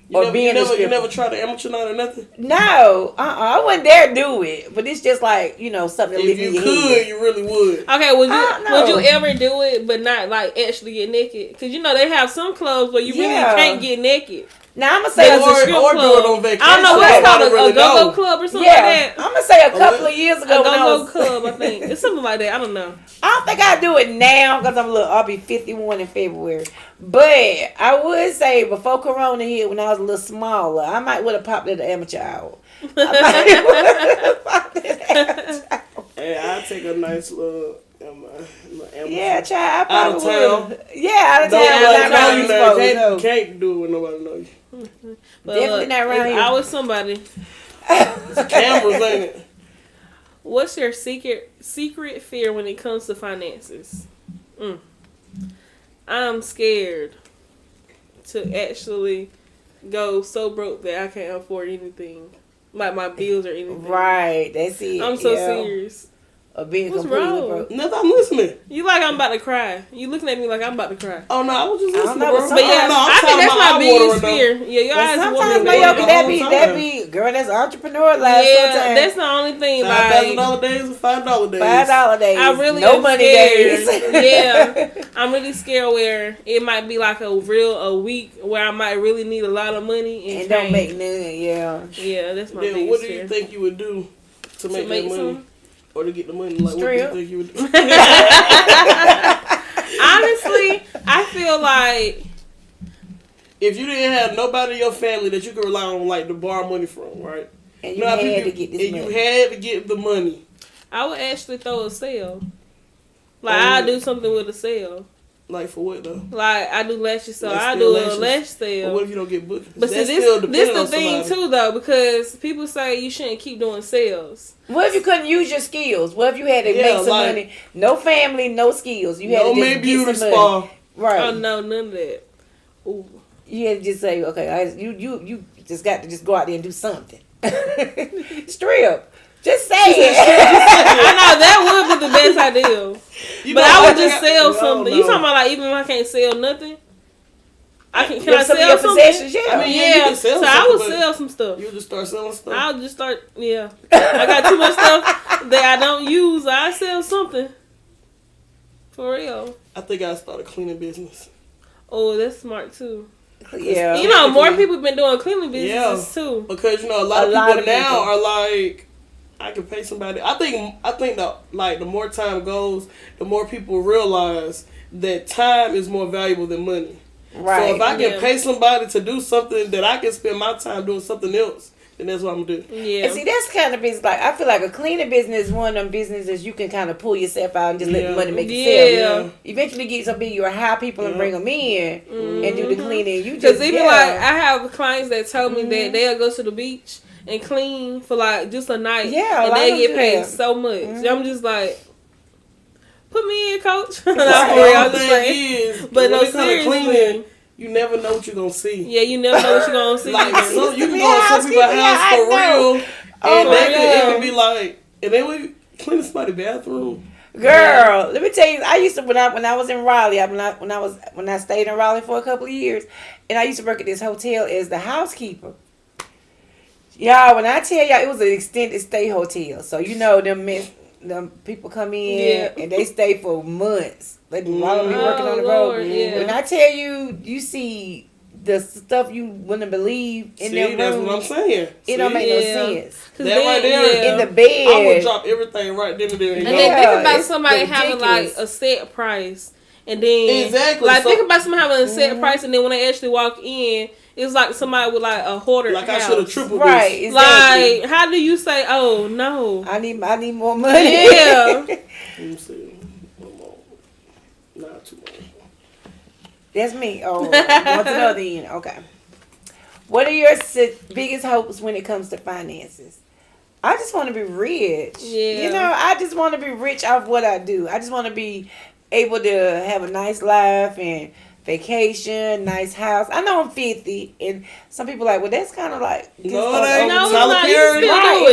You never tried the amateur night or nothing? No. I wouldn't dare do it. But it's just like, you know, something to live in your head. If you could, you really would. Okay, would you ever do it but not like actually get naked? Because you know they have some clubs where you really can't get naked. Now I'm gonna say or do it on vacation. I don't know what's called a go-go club or something like that. I'm gonna say a couple of years ago a go-go club, I think it's something like that. I don't know. I don't think I do it now because I'll be 51 in February. But I would say before Corona hit, when I was a little smaller, I might would have popped at the amateur hour. Hey, I'll take a nice little. Yeah, child. I out of town. Yeah, out of town. Can't do it when nobody knows you. Definitely not around here. I was somebody. It's cameras, ain't it? What's your secret fear when it comes to finances? I'm scared to actually go so broke that I can't afford anything, like my bills or anything. Right, that's it. I'm so serious. Being what's completely wrong? broke. Nothing. I'm listening. You like I'm about to cry. You looking at me like I'm about to cry. Oh no, I was just listening, bro. But yeah, I think that's my biggest fear. Yeah, your eyes sometimes watering. that be girl. That's entrepreneur life. Yeah, sometimes. that's the only thing. $5,000 days or $5 days. $5 days. I really no am money scared. days. Yeah, I'm really scared where it might be like a week where I might really need a lot of money and don't make none. Yeah. Yeah, that's my biggest fear. What do you think you would do to make that money? Some? Or to get the money, like, what do you think you would do? Honestly, I feel like if you didn't have nobody in your family that you could rely on, like, to borrow money from, right? And you had to get this money. You had to get the money. I would actually throw a sale. Like, I'd do something with a sale. Like, for what, though? Like, I do lashes, so like I do a lash sale. But what if you don't get booked? But see, this the thing, too, though, because people say you shouldn't keep doing sales. What if you couldn't use your skills? What if you had to make some money? No family, no skills. You had to just get some money. Right. Oh, no, none of that. Ooh. You had to just say, okay, you just got to just go out there and do something. Strip. Just say it. I know, that would be the best idea. But I would just sell something. You talking about like even if I can't sell nothing? Can I sell some possessions? Yeah. I mean, yeah. So I would sell some stuff. You just start selling stuff? I'll just start, yeah. I got too much stuff that I don't use. I sell something. For real. I think I'll start a cleaning business. Oh, that's smart too. Yeah. You know, more people been doing cleaning businesses too. Because, you know, a lot of people now are like, I can pay somebody. I think that like the more time goes, the more people realize that time is more valuable than money. Right. So if I can pay somebody to do something that I can spend my time doing something else, then that's what I'm gonna do. Yeah. And see, that's kind of business. Like I feel like a cleaning business is one of them businesses you can kind of pull yourself out and just let the money make itself. Yeah. Eventually, get some big, you hire people and bring them in and do the cleaning. You just even like I have clients that tell me that they'll go to the beach and clean for like just a night, and they get paid so much. I'm just like, put me in, coach. But no, seriously, you never know what you're gonna see. Yeah, you never know what you're gonna see. Like so, you can go to some people's house for real, and it can be like, and they would clean somebody's bathroom. Girl, let me tell you, I used to when I was in Raleigh, when I stayed in Raleigh for a couple of years, and I used to work at this hotel as the housekeeper. Y'all, when I tell y'all, it was an extended stay hotel. So, you know, them people come in and they stay for months. While we working on the road. Yeah. When I tell you, you see the stuff you wouldn't believe in their room. That's what I'm saying. It don't make no sense. That right there in the bed, I would drop everything right then and there. And then think about somebody having like a set price, and then think about somebody having a set price, and then when they actually walk in, it's like somebody with like a hoarder house. I should have tripled right, this. Exactly. Like, how do you say, oh no, I need more money? Yeah. Let me see. Not too much. That's me. Oh, on to the other end. Okay. What are your biggest hopes when it comes to finances? I just want to be rich. Yeah. I just want to be rich off what I do. I just want to be able to have a nice life and vacation, nice house. I know I'm 50, and some people are like, well, that's kind of like right,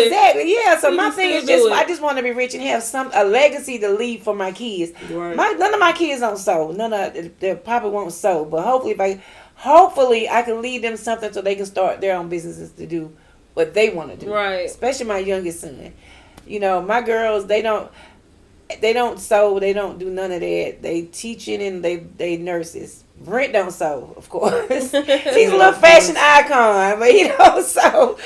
exactly. Yeah. So my thing is just I just want to be rich and have a legacy to leave for my kids. Right. None of my kids don't sew. They probably won't sew, but hopefully I can leave them something so they can start their own businesses to do what they want to do. Right. Especially my youngest son. My girls, they don't sew, they don't do none of that. They teaching and they nurses. Brent don't sew, of course. He's a little fashion icon, but he don't sew.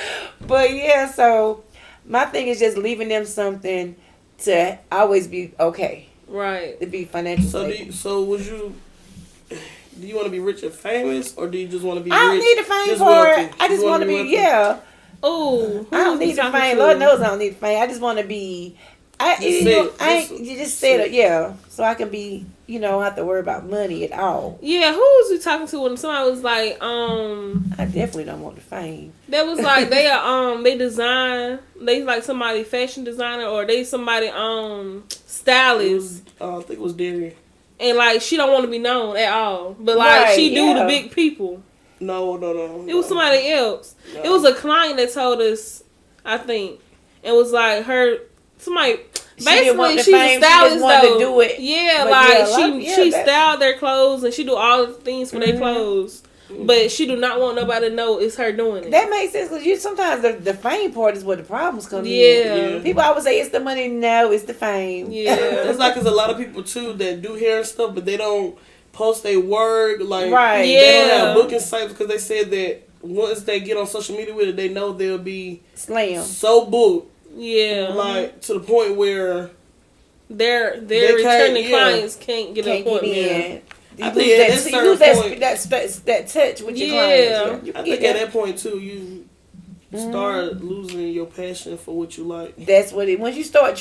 But yeah, so my thing is just leaving them something to always be okay. Right. To be financial stable. Do you want to be rich and famous, or do you just want to be I don't need the fame for it. I just want to be, Oh, I don't need the fame. Lord knows I don't need the fame. I just want to be. You just said it, so I can be, don't have to worry about money at all. Yeah, who was you talking to when somebody was like, I definitely don't want the fame. That was like they design, they like somebody fashion designer, or they somebody stylist. I think it was Derry. And like she don't want to be known at all, but like she do the big people. No. It was somebody else. No. It was a client that told us, I think, it was like somebody. Basically, she's a stylist though. To do it. Yeah, but she styled their clothes and she do all the things for their clothes. But she do not want nobody to know it's her doing it. That makes sense because sometimes the fame part is where the problems come in. Yeah. People always say it's the money. No, it's the fame. Yeah. It's like there's a lot of people too that do hair and stuff, but they don't post their work. Like, they don't have booking sites because they said that once they get on social media with it, they know they'll be so booked. Yeah. Like, to the point where their returning clients can't get an appointment. I think you lose that touch with your clients. I think at that point too, you start losing your passion for what you like. That's what it. When you start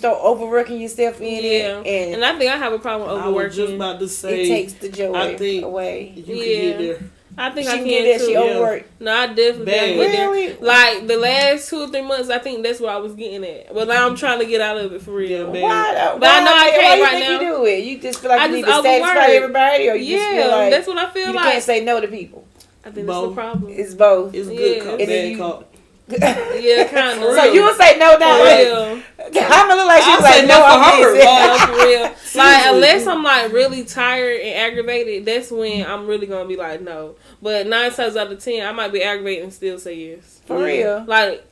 overworking yourself in it, and I think I have a problem overworking. I was just about to say it takes the joy away. You can get there. I think I can get that. She overworked. No, I definitely can get there. Like the last 2 or 3 months, I think that's what I was getting at. But now I'm trying to get out of it for real. But I know I can't you do it. You just feel like you need to satisfy everybody, or you just feel like that's what I feel like. You can't say no to people. I think that's the problem. It's both. It's good cop, bad cop. Yeah, kind of. So you would say no now? For real. I'm gonna look like she's like no. For real. Like unless I'm like really tired and aggravated, that's when I'm really gonna be like no. But 9 times out of 10, I might be aggravated and still say yes. For real. Like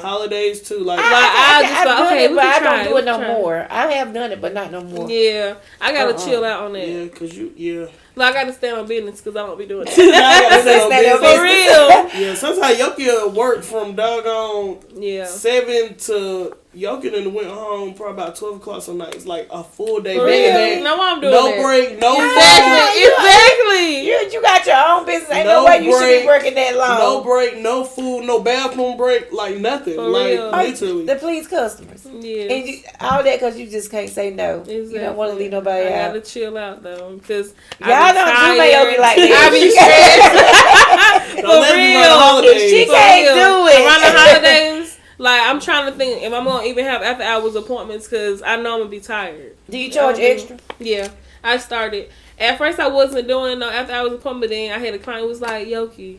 holidays too. Like I don't do it no more. I have done it, but not no more. Yeah, I gotta chill out on that. Yeah, cause Like, I gotta stand on business because I don't be doing that. For real. Yeah, sometimes Yoki work from doggone 7 to Yoki and went home probably about 12 o'clock some nights. Like a full day. For real. No, I'm doing no break, no Exactly. You got your own business. Ain't no way you should be working that long. No break, no food, no bathroom break, like nothing. For like real. literally. To please customers. Yeah. And all that because you just can't say no. Exactly. You don't want to leave nobody out. I gotta chill out though because y'all don't do Mayoki like that. I be stressed. Don't let me run the holidays. She can't do it. Around the holidays, like I'm trying to think if I'm gonna even have after hours appointments because I know I'm gonna be tired. Do you charge extra? Yeah, I started. At first, I wasn't doing no after hours appointment. Then I had a client who was like, "Yoki,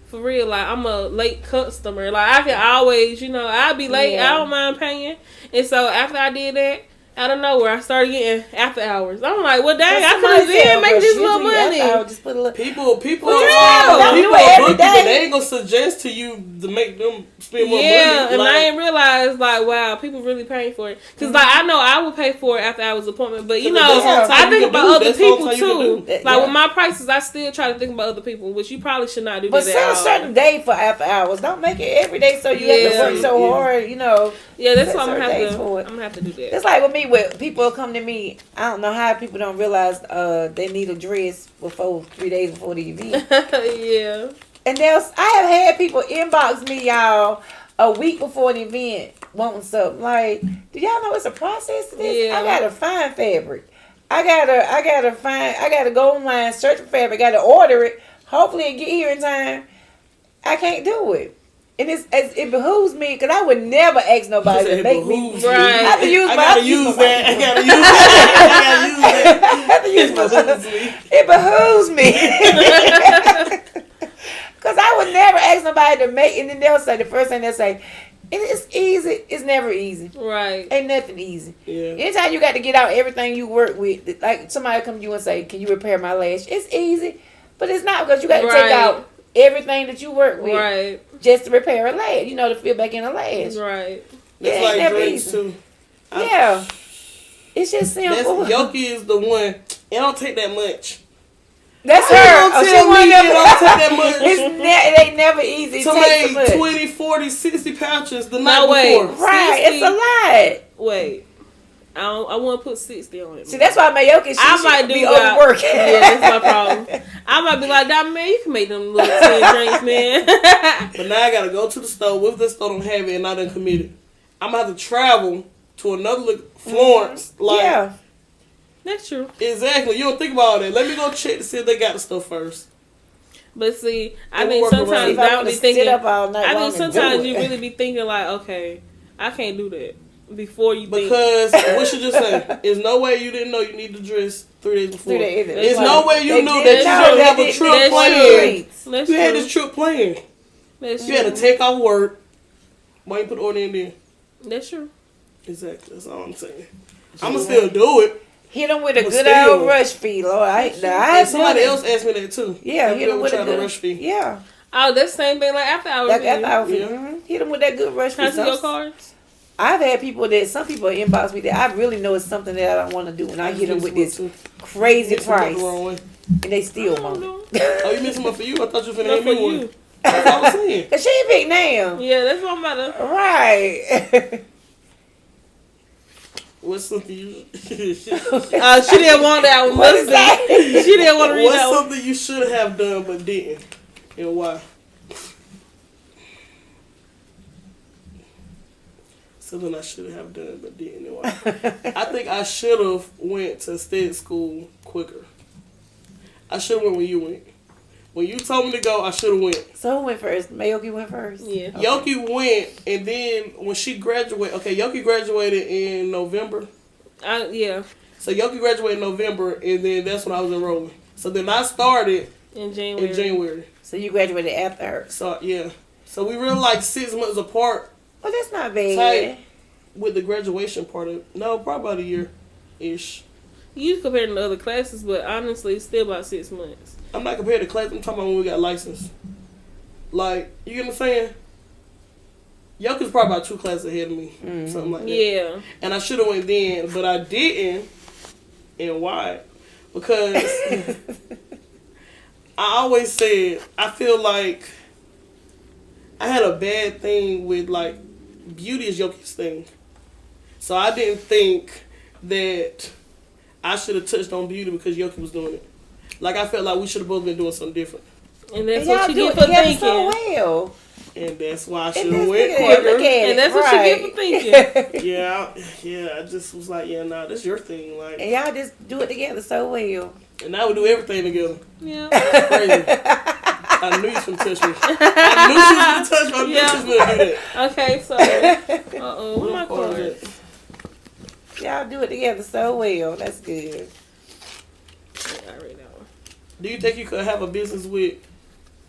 for real, like I'm a late customer. Like I can always, I'll be late. I don't mind paying." And so after I did that, out of nowhere, I started getting after hours. I'm like, well, dang, I could have been make this little money. Just put a little. People don't do it every day. They ain't gonna suggest to you to make them spend more money. Yeah, and I ain't realized like, wow, people really paying for it. Cause like I know I would pay for it after hours appointment, but you know, I think about other people too. Like with my prices, I still try to think about other people, which you probably should not do. But set a certain day for after hours. Don't make it every day so you have to work so hard. You know. Yeah, that's what I'm gonna have to do that. It's like with me, when people come to me, I don't know how people don't realize they need a dress 3 days before the event. Yeah. And I have had people inbox me, y'all, a week before the event wanting something. Like, do y'all know it's a process to this? Yeah. I gotta find fabric. I gotta go online, search for fabric, gotta order it. Hopefully it get here in time. I can't do it. And it behooves me, because I would never ask nobody to make me. Right. I have to use I gotta use that. It behooves me. Because I would never ask nobody to make, and then they'll say, the first thing they'll say, it's easy. It's never easy. Right. Ain't nothing easy. Yeah. Anytime you got to get out everything you work with, like somebody come to you and say, can you repair my lash? It's easy. But it's not, because you got to take out everything that you work with just to repair a lash, to fill back in a lash. Right. It's like drinks too. Yeah. It's just simple. Yoki is the one. It don't take that much. That's her. Don't tell me it don't take that much. It ain't never easy to make 20, 40, 60 pouches the night before. Right. 60, it's a lot. Wait. I want to put 60 on it. See, that's why MAEYOKI'S I might be overworking. Yeah, that's my problem. I might be like, Diamond, man, you can make them little 10 drinks, man. But now I got to go to the store. What if the store don't have it and I done committed? I'm going to have to travel to another Florence. Mm-hmm. Yeah. That's true. Exactly. You don't think about all that. Let me go check to see if they got the stuff first. But see, I think sometimes I be thinking, sometimes you really be thinking like, okay, I can't do that. Before you because what you just say, there's no way you didn't know you need to dress 3 days before. There's no way you knew that you didn't have a trip planned. You had this trip planned. You had to take off work. Why you put the order in there? That's true. Exactly. That's all I'm saying. I'm gonna still do it. Hit them with a good old rush fee, Lord. Somebody else asked me that too. Yeah, hit them with a good rush fee. Yeah. Oh, that's the same thing like after hours. Like after hours. Hit them with that good rush fee. Can I see your cards? I've had some people inbox me that I really know it's something that I don't want to do, and I hit them with this crazy price, and they still won't. Oh, you missing one for you? I thought you were finna hand me one. That's what I was saying. Cause she big now. Yeah, that's what I'm about to. Right. What's something you? She didn't want that one. What is that? She didn't want to read that one. What's something you should have done but didn't, and why? Something I should have done but didn't. And why? I think I should have went to state school quicker. I should have went when you went. When you told me to go, I should have went. So who went first? MAEYOKI went first? Yeah. Okay. Yoki went, and then when she graduated, Yoki graduated in November. Yeah. So Yoki graduated in November, and then that's when I was enrolling. So then I started in January. So you graduated after her? So, yeah. So we were like 6 months apart. Well, that's not bad. With the graduation part of it. No, probably about a year-ish. You comparing to other classes, but honestly, it's still about 6 months. I'm not comparing to class. I'm talking about when we got licensed. Like, you get what I'm saying? Yoki's probably about 2 classes ahead of me. Mm-hmm. Something like that. Yeah. And I should have went then, but I didn't. And why? Because I always said, I feel like I had a bad thing with, like, beauty is Yoki's thing. So I didn't think that I should have touched on beauty because Yoki was doing it. Like, I felt like we should have both been doing something different. And that's what you get for thinking. So well. And that's why I should have went quicker. And that's what you get for thinking. Yeah, I just was like, that's your thing. Like, and y'all just do it together so well. And now we do everything together. Yeah. That's crazy. I knew you was going to touch me. I knew she was going to touch me. I knew she was going to do that. Okay, so. Where my cards? Y'all do it together so well. That's good. Yeah, I read that one. Do you think you could have a business with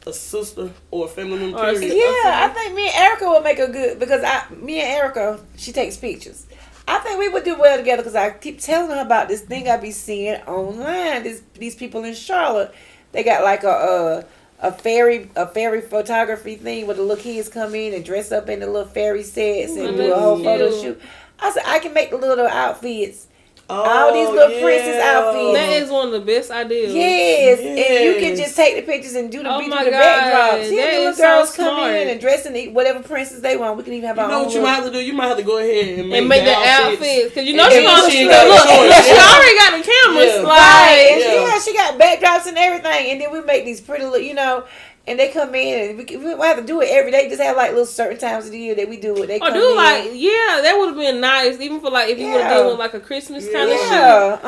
a sister or a family member? Yeah, I think me and Erica would make a good, because me and Erica, she takes pictures. I think we would do well together because I keep telling her about this thing I be seeing online. These people in Charlotte, They got like a fairy photography thing where the little kids come in and dress up in the little fairy sets and do a whole photo shoot. I said I can make the little outfits. All these little princess outfits. That is one of the best ideas. Yes. And you can just take the pictures and do the backdrops. Yeah, the little girls come in and dress in whatever princess they want. We can even have our own. You know what you might have to do? You might have to go ahead and make the outfits. Because you know she already got the cameras. She got backdrops and everything. And then we make these pretty little, and they come in, and we don't have to do it every day. Just have like little certain times of the year that we do it. They come in. That would have been nice, even for if you would have done like a Christmas kind of shoot.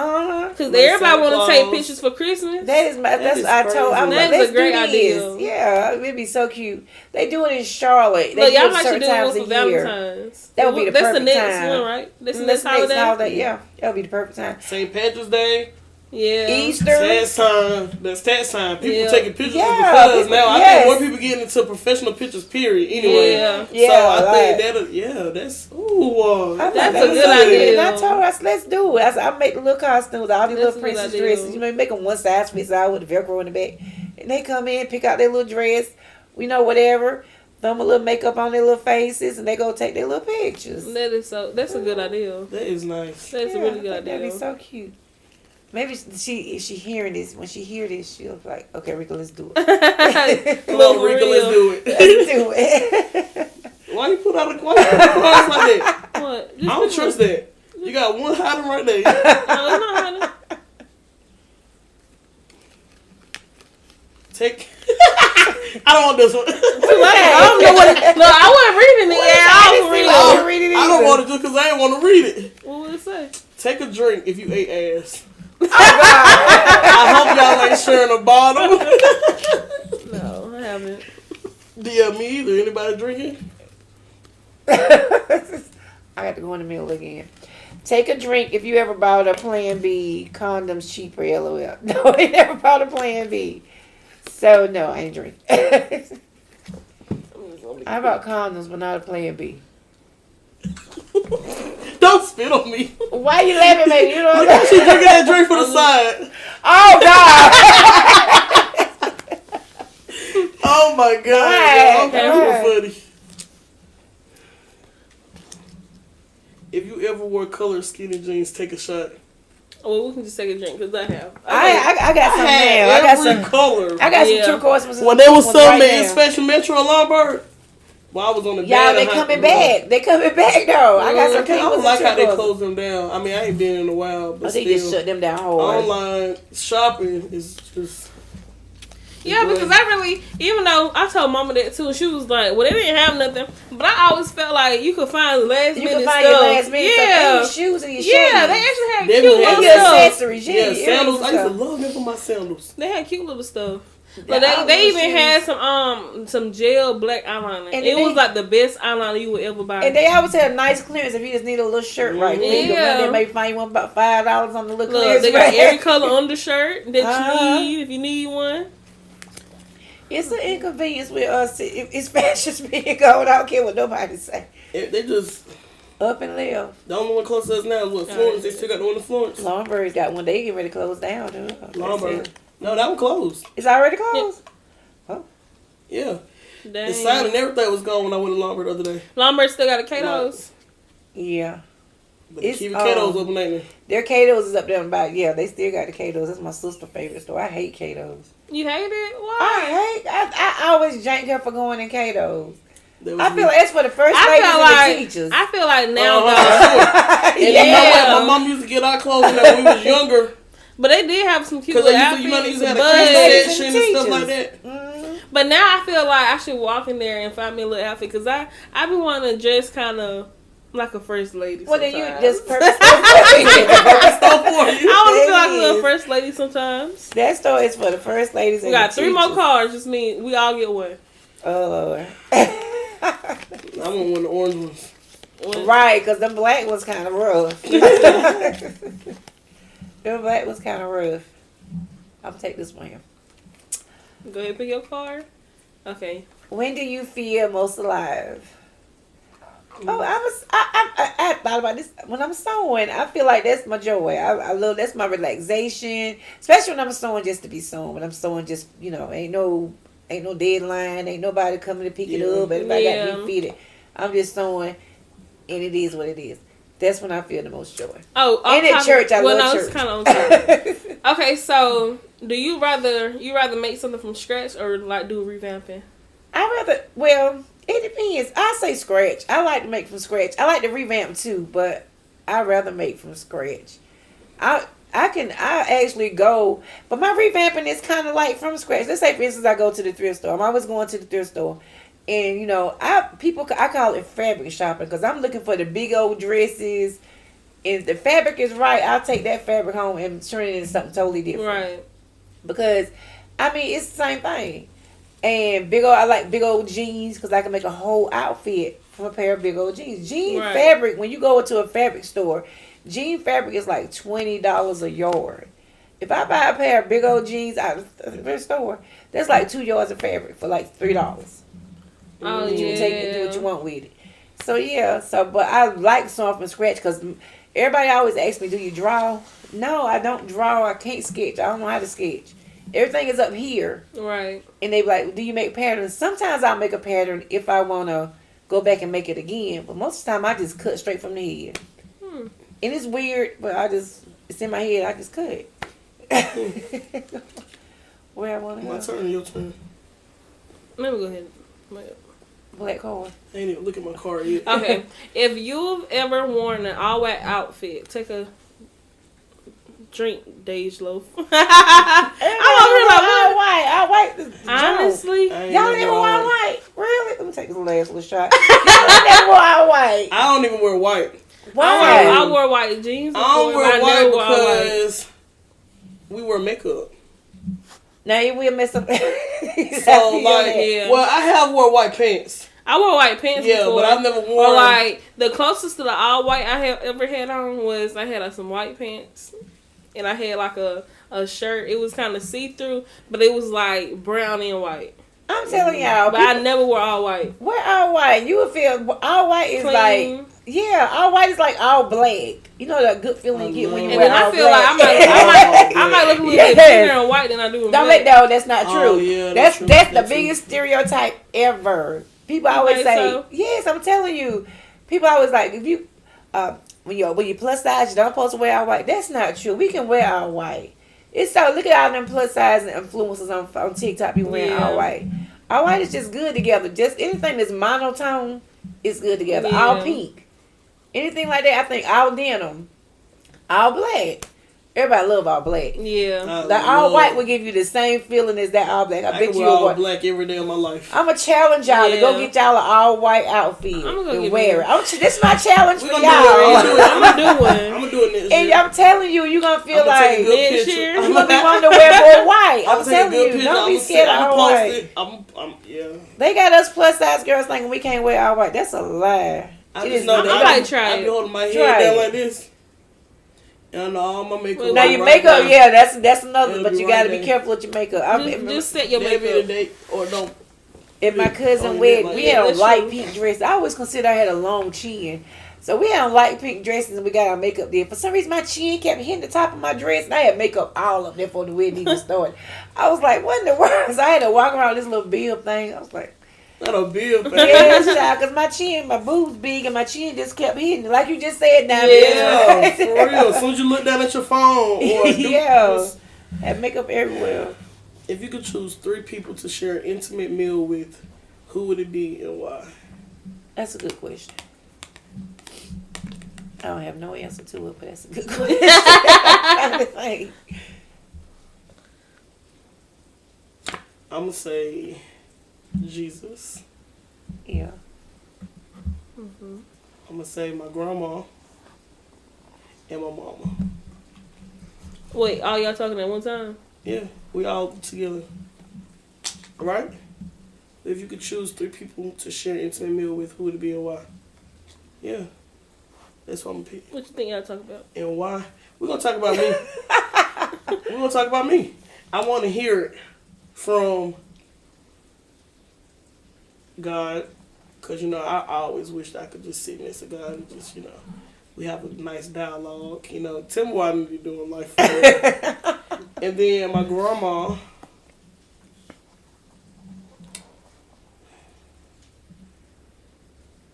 Because everybody want to take pictures for Christmas. That's a great idea. Yeah, it'd be so cute. They do it in Charlotte. They y'all might should do it for Valentine's. That would be the perfect time. That's the next one, right? That's the next holiday. Yeah, that would be the perfect time. St. Patrick's Day. Yeah. Easter. That's tax time. People taking pictures because now I think more people getting into professional pictures, period, anyway. Yeah. So I think that's a good idea. And I told her, let's do it. I said, I'll make the little costumes, all these little princess dresses. You make them one size fits all with the Velcro in the back. And they come in, pick out their little dress, whatever. Thumb a little makeup on their little faces, and they go take their little pictures. That's a good idea. That is nice. That's a really good idea. That'd be so cute. Maybe if she hearing this, when she hear this, she'll be like, okay, Rika, let's do it. Come on, Rika, let's do it. Let's do it. Why you put out a cards like that? What? I don't trust that. You got one hiding right there. No, it's not hiding. Take. I don't want this one. I don't know what it. No, I wasn't reading it. I don't read it. I don't want it just because I didn't want to read it. What would it say? Take a drink if you ate ass. Oh, I hope y'all ain't sharing a bottle. No, I haven't. Yeah, me either. Anybody drinking? I got to go in the middle again. Take a drink if you ever bought a Plan B. Condoms cheaper, LOL. No, I never bought a Plan B. So, no, I ain't drinking. I bought condoms, but not a Plan B. Don't spit on me. Why you laughing, baby? You know what I'm saying? She's drinking that drink for the side. Oh, God. Oh, my God. I'm funny. If you ever wore colored skinny jeans, take a shot. Well, we can just take a drink because I have. I got some now. I got some color. I got some turquoise ones. When there was some in Special Metro and Lombard. Well, I was on the they coming back. They coming back though. I got some. I don't like how they close them down. I mean, I ain't been in a while, but they just shut them down hard. Online shopping is just. Yeah, because I really, even though I told Mama that too, she was like, "Well, they didn't have nothing," but I always felt like you could find the last minute stuff. You could find your last minute stuff. And your shoes and your shades. Yeah, they actually had cute little stuff. Accessories. Yeah, sandals. I used to love them for my sandals. They had cute little stuff. But they even had some gel black eyeliner. And it was like the best eyeliner you would ever buy. And they always had nice clearance if you just need a little shirt right quick. Yeah. They may find one about $5 on the little clearance. They got every color undershirt that you need if you need one. It's an inconvenience with us. It's fashion being going. I don't care what nobody say. They just up and left. The only one close to us now is what, Florence. They still got the one in Florence. Lombard's got one. They get ready to close down, dude. Lombard. No, that one closed. It's already closed? Yeah. Oh. Yeah. Dang. The sign and everything was gone when I went to Lombard the other day. Lombard still got a Cato's? Yeah. But keep Cato's open, ain't they? Their Cato's is up there about, they still got the Cato's. That's my sister's favorite store. I hate Cato's. You hate it? Why? I always jank her for going in Cato's. I feel like that's for the first ladies and the teachers. I feel like now, and you know what? My mom used to get our clothes when we was younger. But they did have some cute outfits. You used to have a cute section and stuff like that. Mm-hmm. But now I feel like I should walk in there and find me a little outfit because I be wanting to dress kind of like a first lady. Well, sometimes. then you just purpose for you. I want to feel like a little first lady sometimes. That store is for the first ladies. We got 3 more cars. Just mean we all get one. Oh Lord. I want one of the orange ones. Right, because the black was kind of rough. The black was kind of rough. I'll take this one here. Go ahead and pick your card. Okay. When do you feel most alive? Oh, I thought about this when I'm sewing. I feel like that's my joy. I love that's my relaxation, especially when I'm sewing just to be sewing. When I'm sewing, just ain't no deadline, ain't nobody coming to pick it up. Everybody got to be fitted. I'm just sewing, and it is what it is. That's when I feel the most joy. Oh, and at church, I love church. It's kind of on church. Okay, so do you rather make something from scratch or like do revamping? It depends. I say scratch. I like to make from scratch. I like to revamp too, but I rather make from scratch. I actually go, but my revamping is kind of like from scratch. Let's say, for instance, I go to the thrift store. I'm always going to the thrift store, and I call it fabric shopping because I'm looking for the big old dresses. And if the fabric is right, I'll take that fabric home and turn it into something totally different. Right. Because it's the same thing. And I like big old jeans because I can make a whole outfit from a pair of big old jeans. Jean fabric, when you go into a fabric store, jean fabric is like $20 a yard. If I buy a pair of big old jeans out of the store, that's like 2 yards of fabric for like $3. Oh, you can take it and do what you want with it. So but I like sewing from scratch because everybody always asks me, do you draw? No, I don't draw. I can't sketch. I don't know how to sketch. Everything is up here. Right. And they be like, do you make patterns? Sometimes I'll make a pattern if I want to go back and make it again. But most of the time, I just cut straight from the head. And it's weird, but it's in my head. I just cut. Where I want to go. My turn, your turn. Let me go ahead. Black card. I ain't even look at my card yet. Okay. If you've ever worn an all-white outfit, take a drink, Dage Loaf. I'm all white. Honestly, y'all never wore all white. Really? Let me take this last little shot. Y'all never wore all white. I don't even wear white. Why? I wore white jeans. I don't wear white because we wear makeup. Now you will mess up. Well, I have wore white pants. I wore white pants before. But I've never worn. Or like the closest to the all white I have ever had on was I had some white pants. And I had like a shirt. It was kind of see-through, but it was like brown and white. I'm telling y'all. But I never wore all white. Wear all white. You would feel all white is clean. All white is like all black. You know that good feeling you get when you wear all black. And then I feel like I might look a little bit cleaner in white than I do in black. That's not true. That's the biggest stereotype ever. People always say, yes, I'm telling you. People always like, if you... when you plus size, you don't supposed to wear all white. That's not true. We can wear all white. It's so look at all them plus size influencers on TikTok be wearing all white. All white is just good together. Just anything that's monotone is good together. Yeah. All pink, anything like that. I think all denim, all black. Everybody love all black. Yeah. The all white will give you the same feeling as that all black. I bet you all black every day of my life. I'm going to challenge y'all to go get y'all an all white outfit and wear it. This is my challenge for y'all. I'm going to do one. I'm going to do it next year. And I'm telling you, you're going to feel like next year. You're going to be wanting to wear more white. I'm telling you. Don't be scared of all white. They got us plus size girls thinking we can't wear all white. That's a lie. I just know that. I might try it. I be holding my head down like this. And all my makeup. Now your makeup, that's another. But you gotta be careful with your makeup. Just set your makeup. Date or don't. At my cousin's wedding, we had a light pink dress. I always consider I had a long chin, so we had light pink dresses and we got our makeup there. For some reason, my chin kept hitting the top of my dress, and I had makeup all up there before the wedding even started. I was like, "What in the world?" So I had to walk around this little bib thing. I was like. Not a bill, yeah, because my boobs big and my chin just kept hitting. Like you just said down there. Yeah, for real. As soon as you look down at your phone. Have makeup everywhere. If you could choose 3 people to share an intimate meal with, who would it be and why? That's a good question. I don't have no answer to it, but that's a good question. I'm going to say... Jesus. Yeah. Mm-hmm. I'm gonna say my grandma and my mama. Wait, all y'all talking at one time? Yeah, we all together. Right? If you could choose 3 people to share an intimate meal with, who would it be and why? Yeah. That's what I'm gonna pick. What you think y'all talk about? And why? We're gonna talk about me. We're gonna talk about me. I wanna hear it from God Because, you know, I always wished I could just sit next to God and just, you know, we have a nice dialogue. You know, tell me what I need to do in life. And then my grandma,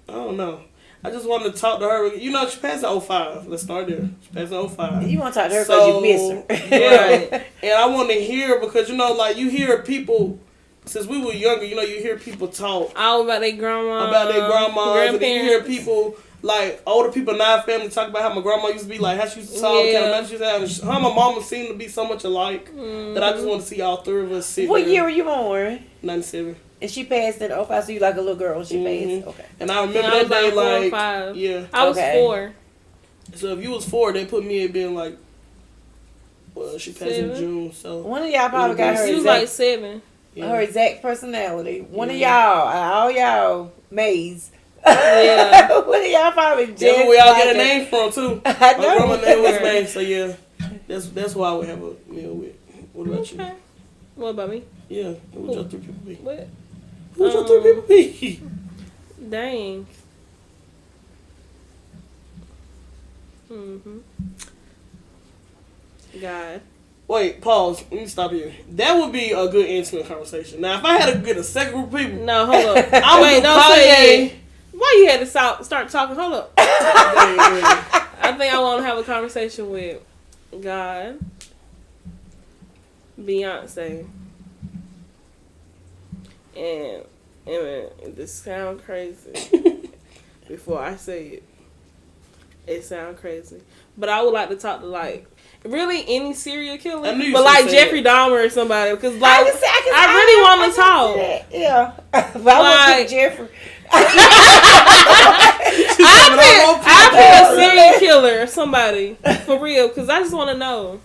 I don't know. I just wanted to talk to her. You know, she passed in 05. Let's start there. She passed in 05. You want to talk to her because you miss her. Yeah. And I want to hear, because, you know, like, you hear people, since we were younger, you know, you hear people talk. All about their grandma. About their grandmas. And then you hear people, like, older people in our family talk about how my grandma used to be, like, how she used to talk, kind of message she used to have. Her and my mama seem to be so much alike that I just want to see all three of us sit What there. year were you born? 97. And she passed in 05, so you like a little girl when she passed? Okay. And I remember that day, like, 5. yeah. I was 4. So if you was 4, they put me in being like, well, she passed in June, so. One of y'all probably got her She was like 7. Yeah. Her exact personality. One of y'all, all y'all, Mays. Yeah. One of y'all probably just that's where we all get a name from, too. I know. My grandma's name was May, so yeah. That's why I would have a meal with. What about you? What about me? Yeah. Who would your 3 people be? What? Who would your 3 people be? Dang. God. Wait, pause. Let me stop here. That would be a good intimate conversation. Now, if I had to get a second group of people. No, hold up. Wait, don't say it. Why you had to start talking? Hold up. I think I want to have a conversation with God, Beyonce, and this sound crazy. Before I say it sound crazy. But I would like to talk to, like, really any serial killer, but like Jeffrey Dahmer or somebody, because like I really want to talk. Yeah, but I want to Jeffrey. I pick a serial killer or somebody for real, because I just want to know.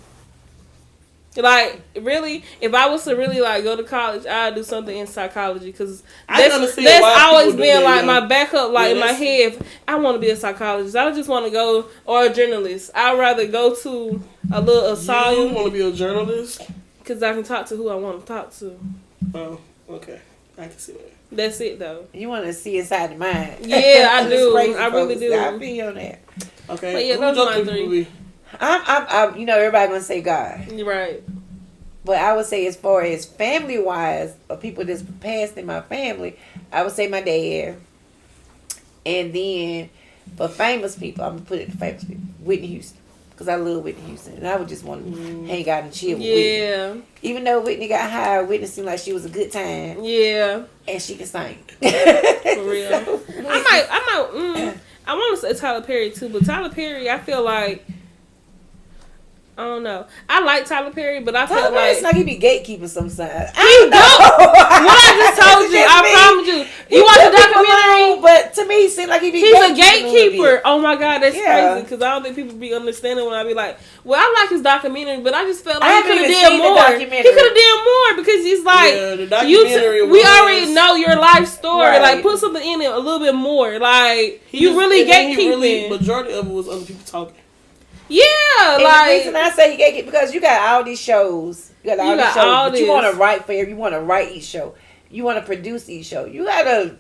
Like, really, if I was to really, like, go to college, I'd do something in psychology, because that's always been, like, my backup, like, in my head. I want to be a psychologist. I just want to go, or a journalist. I'd rather go to a little asylum. You want to be a journalist? Because I can talk to who I want to talk to. Oh, okay. I can see that. That's it, though. You want to see inside the mind. Yeah, I do. I really do. I feel on that. Okay. But yeah, those are my 3. I'm you know, everybody gonna say God. You're right. But I would say, as far as family wise, or people that's passed in my family, I would say my dad. And then for famous people, I'm gonna put it to famous people, Whitney Houston, because I love Whitney Houston, and I would just want to hang out and chill with Whitney. Even though Whitney got hired, Whitney seemed like she was a good time. Yeah. And she can sing. For real. So, I want to say Tyler Perry too, but Tyler Perry, I feel like, I don't know. I like Tyler Perry, but I feel like... it's like he be gatekeeping sometimes. He don't. What I just told you, I promise you. You watch the documentary? But to me, he seems like he be He's a gatekeeper. Oh my God, that's crazy. Because I don't think people be understanding when I be like, well, I like his documentary, but I just felt like he could have did more. He could have did more, because he's like, we already know your life story. Right. Like, put something in it a little bit more. Like, you really gatekeeping. Majority of it was other people talking. Yeah, and like, the reason I say you get because you got all these shows. You got all these shows, but you want to write for every. You want to write each show. You want to produce each show. You gotta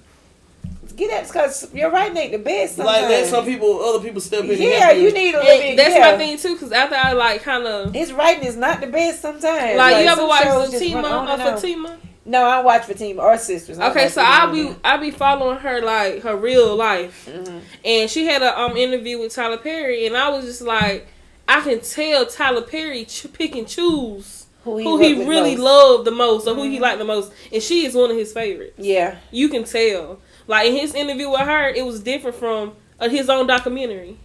get that, because your writing ain't the best. Sometimes. Like that, other people step in. Yeah, you need a little bit. That's my thing too. Because after I like kind of his writing is not the best sometimes. Like you ever watch Fatima? No, I watch Fatima or Sisters. Okay, so I be following her, like, her real life, and she had a interview with Tyler Perry, and I was just like, I can tell Tyler Perry pick and choose who he really loved the most, or who he liked the most, and she is one of his favorites. Yeah, you can tell. Like, in his interview with her, it was different from his own documentary.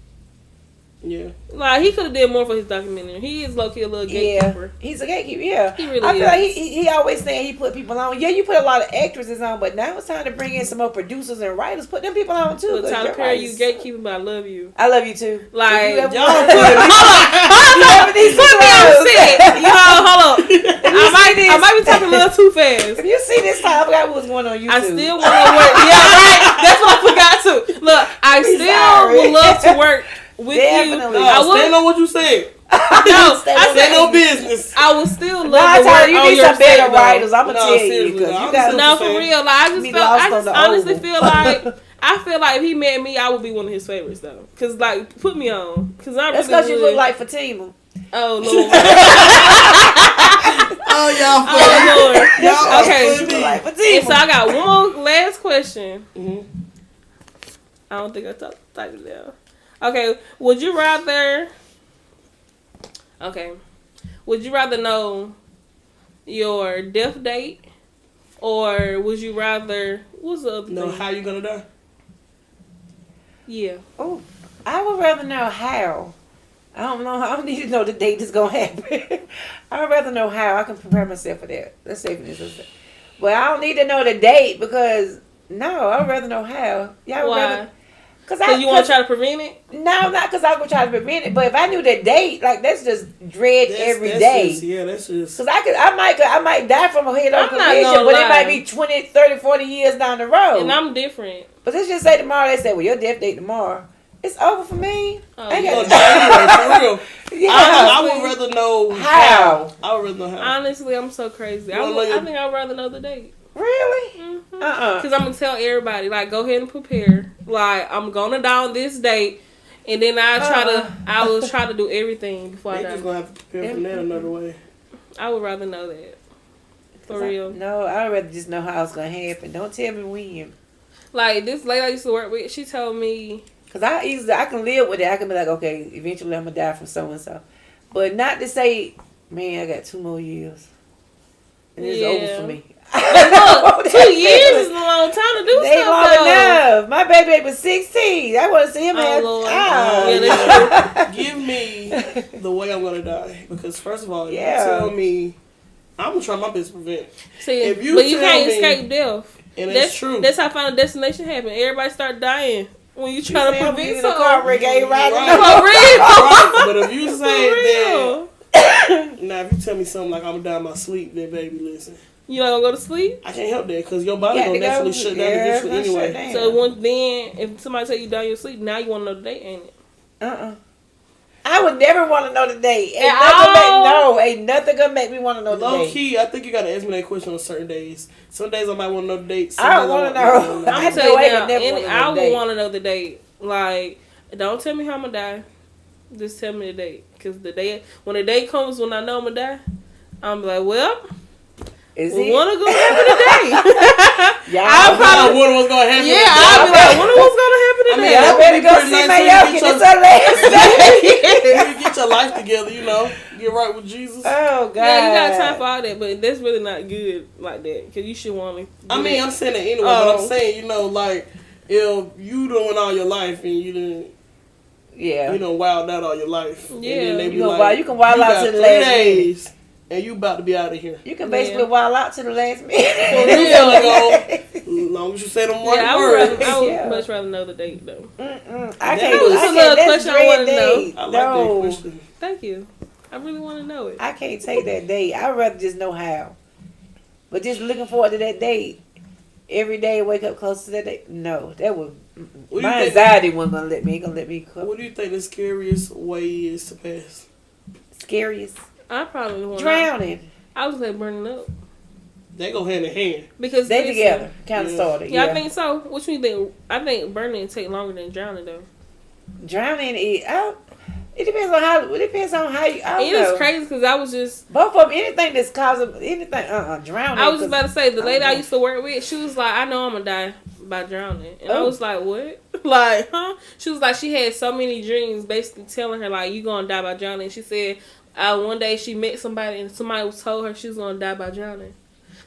Yeah. Like, he could have did more for his documentary. He is low-key a little gatekeeper. Yeah, he's a gatekeeper, yeah. He really is. I feel like he always saying he put people on. Yeah, you put a lot of actresses on, but now it's time to bring in some more producers and writers. Put them people on, too. But Tyler Perry, you gatekeeping, but I love you. I love you, too. Like, y'all put me on set. Hold on. I might be talking a little too fast. If you see this time, I forgot what was going on YouTube. I still want to work. Yeah, right. That's what I forgot, too. Look, I still would love to work with Definitely. you. I stand on what you said. I said no business. I was still love I the work you on need your some better set, writers. I'm gonna tell you because you got no for real. Like I just honestly feel like if he met me, I would be one of his favorites though. Cause like put me on. Cause I that's really because you look like Fatima. Oh Lord. Oh Lord. Y'all okay. Like Fatima. So I got one more last question. Mm-hmm. I don't think I typed it down. Okay, would you rather know your death date, or would you rather what's the other know thing? How you gonna die? Yeah. Oh, I would rather know how. I don't know. I don't need to know the date that's gonna happen. I would rather know how. I can prepare myself for that. Let's say for this. But I don't need to know the date because I would rather know how. Yeah, Why? Because you want to try to prevent it? No, not because I'm going to try to prevent it. But if I knew the date, like that's just dread every day. That's just. Because I might die from a head-on collision, but it might be 20, 30, 40 years down the road. And I'm different. But let's just say tomorrow, they say, well, your death date tomorrow. It's over for me. Oh, for real. Yeah. I would rather know how. I would rather know how. Honestly, I'm so crazy. I think I'd rather know the date. Really? Mm-hmm. Because I'm going to tell everybody, like, go ahead and prepare. Like, I'm going to die on this date. And then I will try to do everything before I die. They're just going to have to prepare from that another way. I would rather know that. For real. No, I would rather just know how it's going to happen. Don't tell me when. Like, this lady I used to work with, she told me. Because I can live with it. I can be like, okay, eventually I'm going to die from so-and-so. But not to say, man, I got 2 more years. And it's over for me. Look, 2 years is a long time to do they stuff. Long enough. My baby was 16. I want to see him have. Lord. Give me the way I'm gonna die, because first of all, you tell me, I'm gonna try my best to prevent. See, but you can't escape death. And that's true. That's how Final Destination happened. Everybody start dying when you try to prevent something. Car wreck ain't right. Right. But if you say that, now if you tell me something like I'm gonna die in my sleep, then baby, listen. You not gonna go to sleep? I can't help that because your body gonna naturally shut down eventually anyway. So if somebody tell you down your sleep, now you want to know the date, ain't it? I would never want to know the date. Ain't nothing gonna make me want to know the date. Low key, I think you gotta ask me that question on certain days. Some days I might want to know the date. I don't want to know. I'm telling you now, I would want to know the date. Like, don't tell me how I'm gonna die. Just tell me the date. Because when the day comes when I know I'm gonna die, I'm like, well. We want to go happen today. I probably wonder what's going to happen. Yeah, I'll be like, wonder what's going to happen today. I better go see MAEYOKI'S. It's her last day. You get your life together, get right with Jesus. Oh, God. Yeah, you got time for all that, but that's really not good like that, because you should want to. I'm saying that anyway, but I'm saying, like, if you doing all your life and you didn't. Yeah. You done wild out all your life. Yeah. And then they be you can wild out to the last days. And you about to be out of here. You can basically wild out to the last minute. For real, as long as you say them right words. I would much rather know the date, though. I can't. That was another question I want to know. I like that question. Thank you. I really want to know it. I can't take that date. I'd rather just know how. But just looking forward to that date. Every day, wake up close to that date. No, that would. My anxiety wasn't gonna let me. What do you think the scariest way is to pass? Scariest. I probably want drowning. I was like burning up. They go hand in hand because they together, kind of sorta. Yeah, I think so. What you think? I think burning take longer than drowning though. Drowning, it depends on how. It depends on how you. It is crazy because I was just both of them. Anything that's causing anything. Drowning. I was just about to say the lady I used to work with. She was like, I know I'm gonna die by drowning, and I was like, what? Like, huh? She was like, she had so many dreams, basically telling her like, you gonna die by drowning. And she said. One day she met somebody and somebody told her she was gonna die by drowning.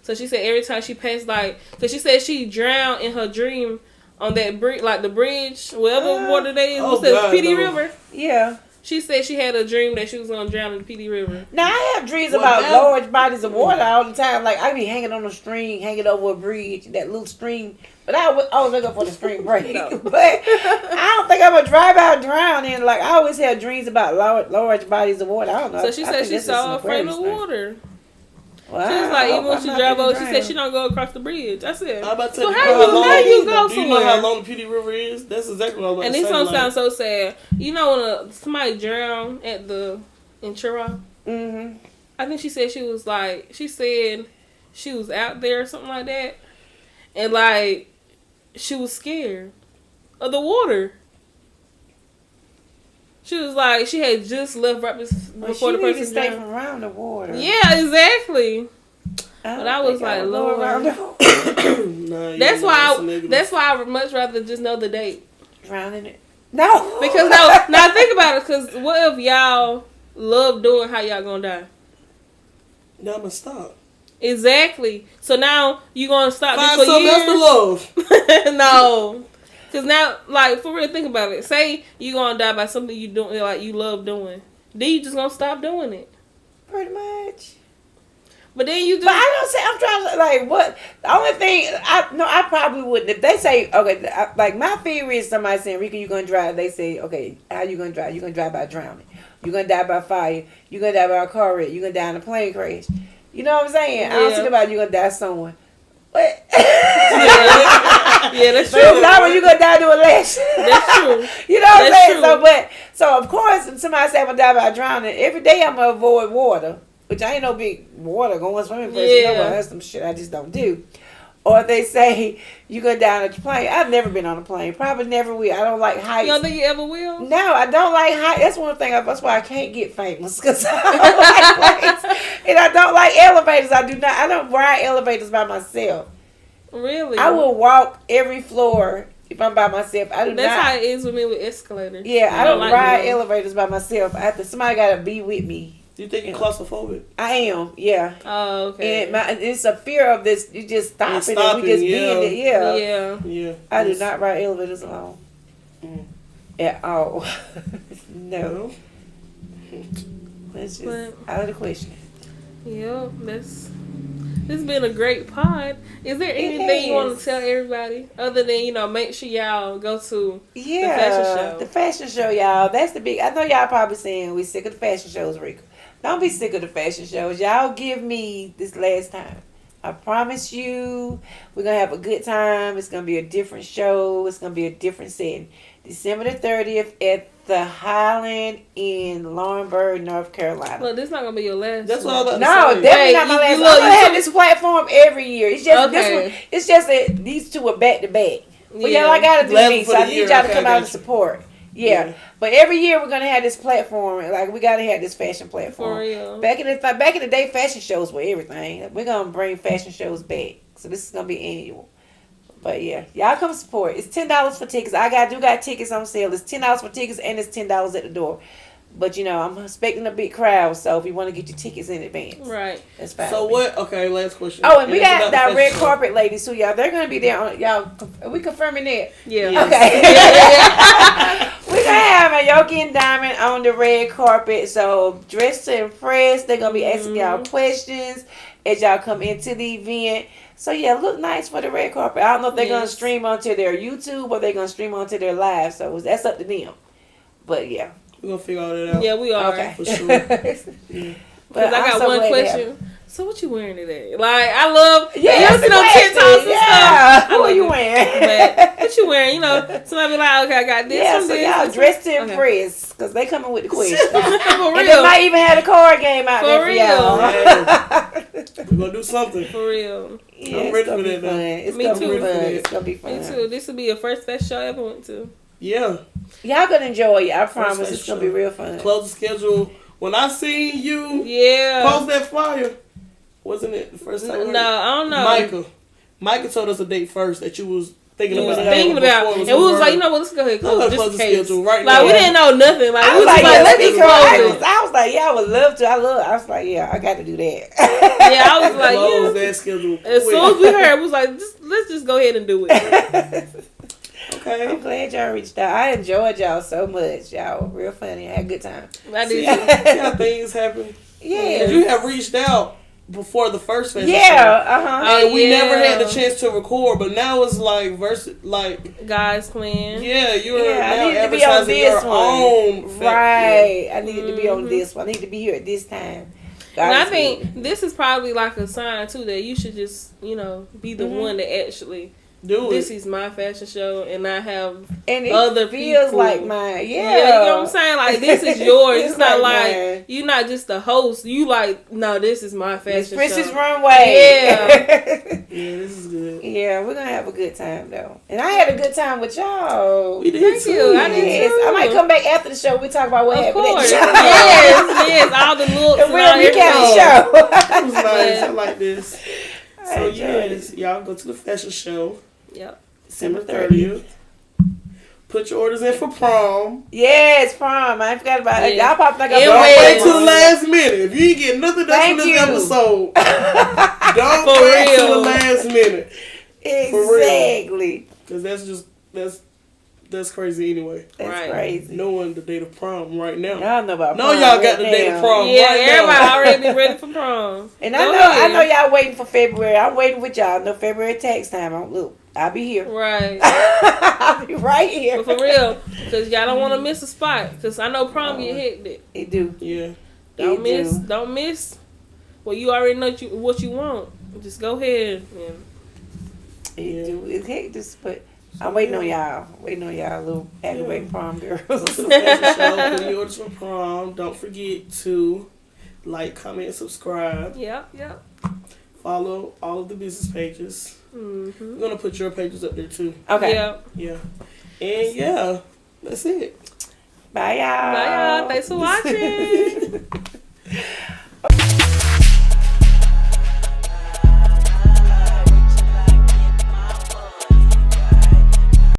So she said every time she passed, because she said she drowned in her dream on that bridge, like the bridge, wherever water they is. What's that? PD River. Yeah. She said she had a dream that she was gonna drown in the PD River. Now I have dreams about large bodies of water all the time. Like I be hanging on a string, hanging over a bridge, that little stream. But I always look up for the spring break. No. But I don't think I'm gonna drive out drowning. Like I always have dreams about large bodies of water. I don't know. So she said she's so afraid of water. Well, she was like, even when she drive over, she said she don't go across the bridge. I said, I'm about to tell you how you go somewhere. Do you know how long the PD River is? That's exactly what I was about to say. And this don't sound so sad. You know when somebody drown at the in Chiro. Mm-hmm. I think she said she was out there or something like that. And like, she was scared of the water. She was like, she had just left right before the person stay from around the water. Yeah, exactly. But I was like, Lord. That's why I would much rather just know the date. Drowning it. No. Because now think about it. Because what if y'all love doing how y'all gonna die? Now I'm gonna stop. Exactly. So now you gonna stop Find this for years? something else to love. No. Because now, like, for real, think about it. Say you gonna die by something you doing, like, you love doing. Then you just gonna stop doing it. Pretty much. But then you just... But I don't say... I'm trying to... Like, what... The only thing... I probably wouldn't. If they say... Okay, like, my theory is somebody saying, Rika, you gonna drive. They say, okay, how you gonna drive? You gonna drive by drowning. You gonna die by fire. You gonna die by a car wreck. You gonna die in a plane crash. You know what I'm saying? Yeah. I don't think about you gonna die somewhere. What? Yeah, that's true. But it's not when you gonna die doing less. That's true. You know what I'm saying? So of course, if somebody say I'm gonna die by drowning, every day I'm gonna avoid water, which I ain't no big water going swimming person. Yeah. No, that's some shit I just don't do. Or if they say you gonna die on a plane, I've never been on a plane. Probably never will. I don't like heights. You don't think you ever will? No, I don't like heights. That's one thing. That's why I can't get famous, because I don't like planes, and I don't like elevators. I don't ride elevators by myself. Really? I will walk every floor if I'm by myself. That's how it is with me with escalators. Yeah, I don't ride elevators by myself. Somebody gotta be with me. Do you think you're claustrophobic? I am, yeah. Oh, okay. And it's a fear of this. You just stopping and we just being there. Yeah. I do not ride elevators alone. At all. No. That's just out of the question. Yeah, this has been a great pod. Is there anything you want to tell everybody other than, make sure y'all go to the fashion show? The fashion show, y'all. That's the big... I know y'all probably saying we sick of the fashion shows, Rika. Don't be sick of the fashion shows. Y'all give me this last time. I promise you we're going to have a good time. It's going to be a different show. It's going to be a different setting. December the 30th at the Highland in Laurinburg, North Carolina. Look, this not going to be your last. That's what I was about to say. No, definitely not my last. I'm going to have this platform every year. It's just this one. It's just that these two are back to back. But y'all, I got to do me, so I need y'all to come out and support. Yeah, but every year we're gonna have this platform. Like, we gotta have this fashion platform. For real. Back in the day, fashion shows were everything. We're gonna bring fashion shows back. So this is gonna be annual. But yeah, y'all come support. It's $10 for tickets. I got tickets on sale. It's $10 for tickets and it's $10 at the door. But I'm expecting a big crowd, so if you want to get your tickets in advance, right, that's fine. So what? Okay, last question. Oh, and we got that red carpet ladies too, y'all. They're gonna be there. Y'all, are we confirming that? Yeah. Yes. Okay. We're gonna have MAEYOKI and Diamond on the red carpet. So dressed to impress. They're gonna be asking y'all questions as y'all come into the event. So yeah, look nice for the red carpet. I don't know if they're gonna stream onto their YouTube or they're gonna stream onto their live. So that's up to them. But yeah. We're going to figure all that out. Yeah, we are. Okay. For sure. Because I got one question. So what you wearing today? Like, I love... Yeah, you see no TikToks and stuff. Who are you wearing? But what you wearing? Somebody be like, okay, I got this from this. Y'all dressed to impress. Because they coming with the questions. For real. And they might even have a card game out there for y'all. Yeah. We're going to do something. For real. Yeah, I'm ready for that now. It's going to be fun. It's going to be fun. Me too. This will be your first fashion show I ever went to. Yeah. Y'all gonna enjoy it. I promise it's gonna be real fun. Close the schedule. When I seen you post that flyer, wasn't it the first time? No, I don't know. Micah told us a date first that you was thinking about. And we was like, let's go ahead and close the schedule right now. Like, we didn't know nothing. Like, I was like, let's be close. I was like, I would love to. I was like, I got to do that. Yeah, I was like, close that schedule. As soon as we heard, we was like, let's just go ahead and do it. Okay. I'm glad y'all reached out. I enjoyed y'all so much. Y'all were real funny. I had a good time. I did. See how things happen? Yeah. You have reached out before the first fashion show. And we never had the chance to record, but now it's like guys plan. Yeah, you are now advertising your own. Right. I needed to be on this one. I need to be here at this time. And I think this is probably like a sign too that you should just, be the one that actually this is my fashion show, and I have and it other feels people. like mine. Yeah, you know what I'm saying? Like, this is yours. It's not like you're not just the host. You like, no, this is my fashion show. Miss Prissy's runway. Yeah. Yeah, this is good. Yeah, we're gonna have a good time though, and I had a good time with y'all. We did Thank too. you. I did too. I might come back after the show. We talk about what happened. Of course. At the show. Yes, all the looks. And we'll recap the show. It was nice. I like this. I So enjoyed yes, y'all go to the fashion show. Yep. December 30th. Put your orders in for prom. Yes, prom. I forgot about it. Yeah. Y'all popped like a Don't wait till the last minute. If you ain't get nothing else from this episode, don't wait till the last minute. Exactly. Because that's crazy anyway. That's crazy. Knowing the date of prom right now. Y'all know about No, prom. y'all got the date of prom Yeah, right everybody now. already be ready for prom. And I know y'all waiting for February. I'm waiting with y'all. No February tax time. I'll be here. Right. I'll be right here. But for real, because y'all don't want to miss a spot. Because I know prom get hectic. It do. Yeah. Don't miss. Well, you already know what you want. Just go ahead. It do. It's hectic, but I'm waiting on y'all. Waiting on y'all, little aggravating prom girls. Put your orders for prom. Don't forget to like, comment, and subscribe. Yep. Follow all of the business pages. Mm-hmm. We're gonna put your pages up there too. Okay. Yeah. And yeah, that's it. Bye y'all. Bye y'all. Thanks for watching.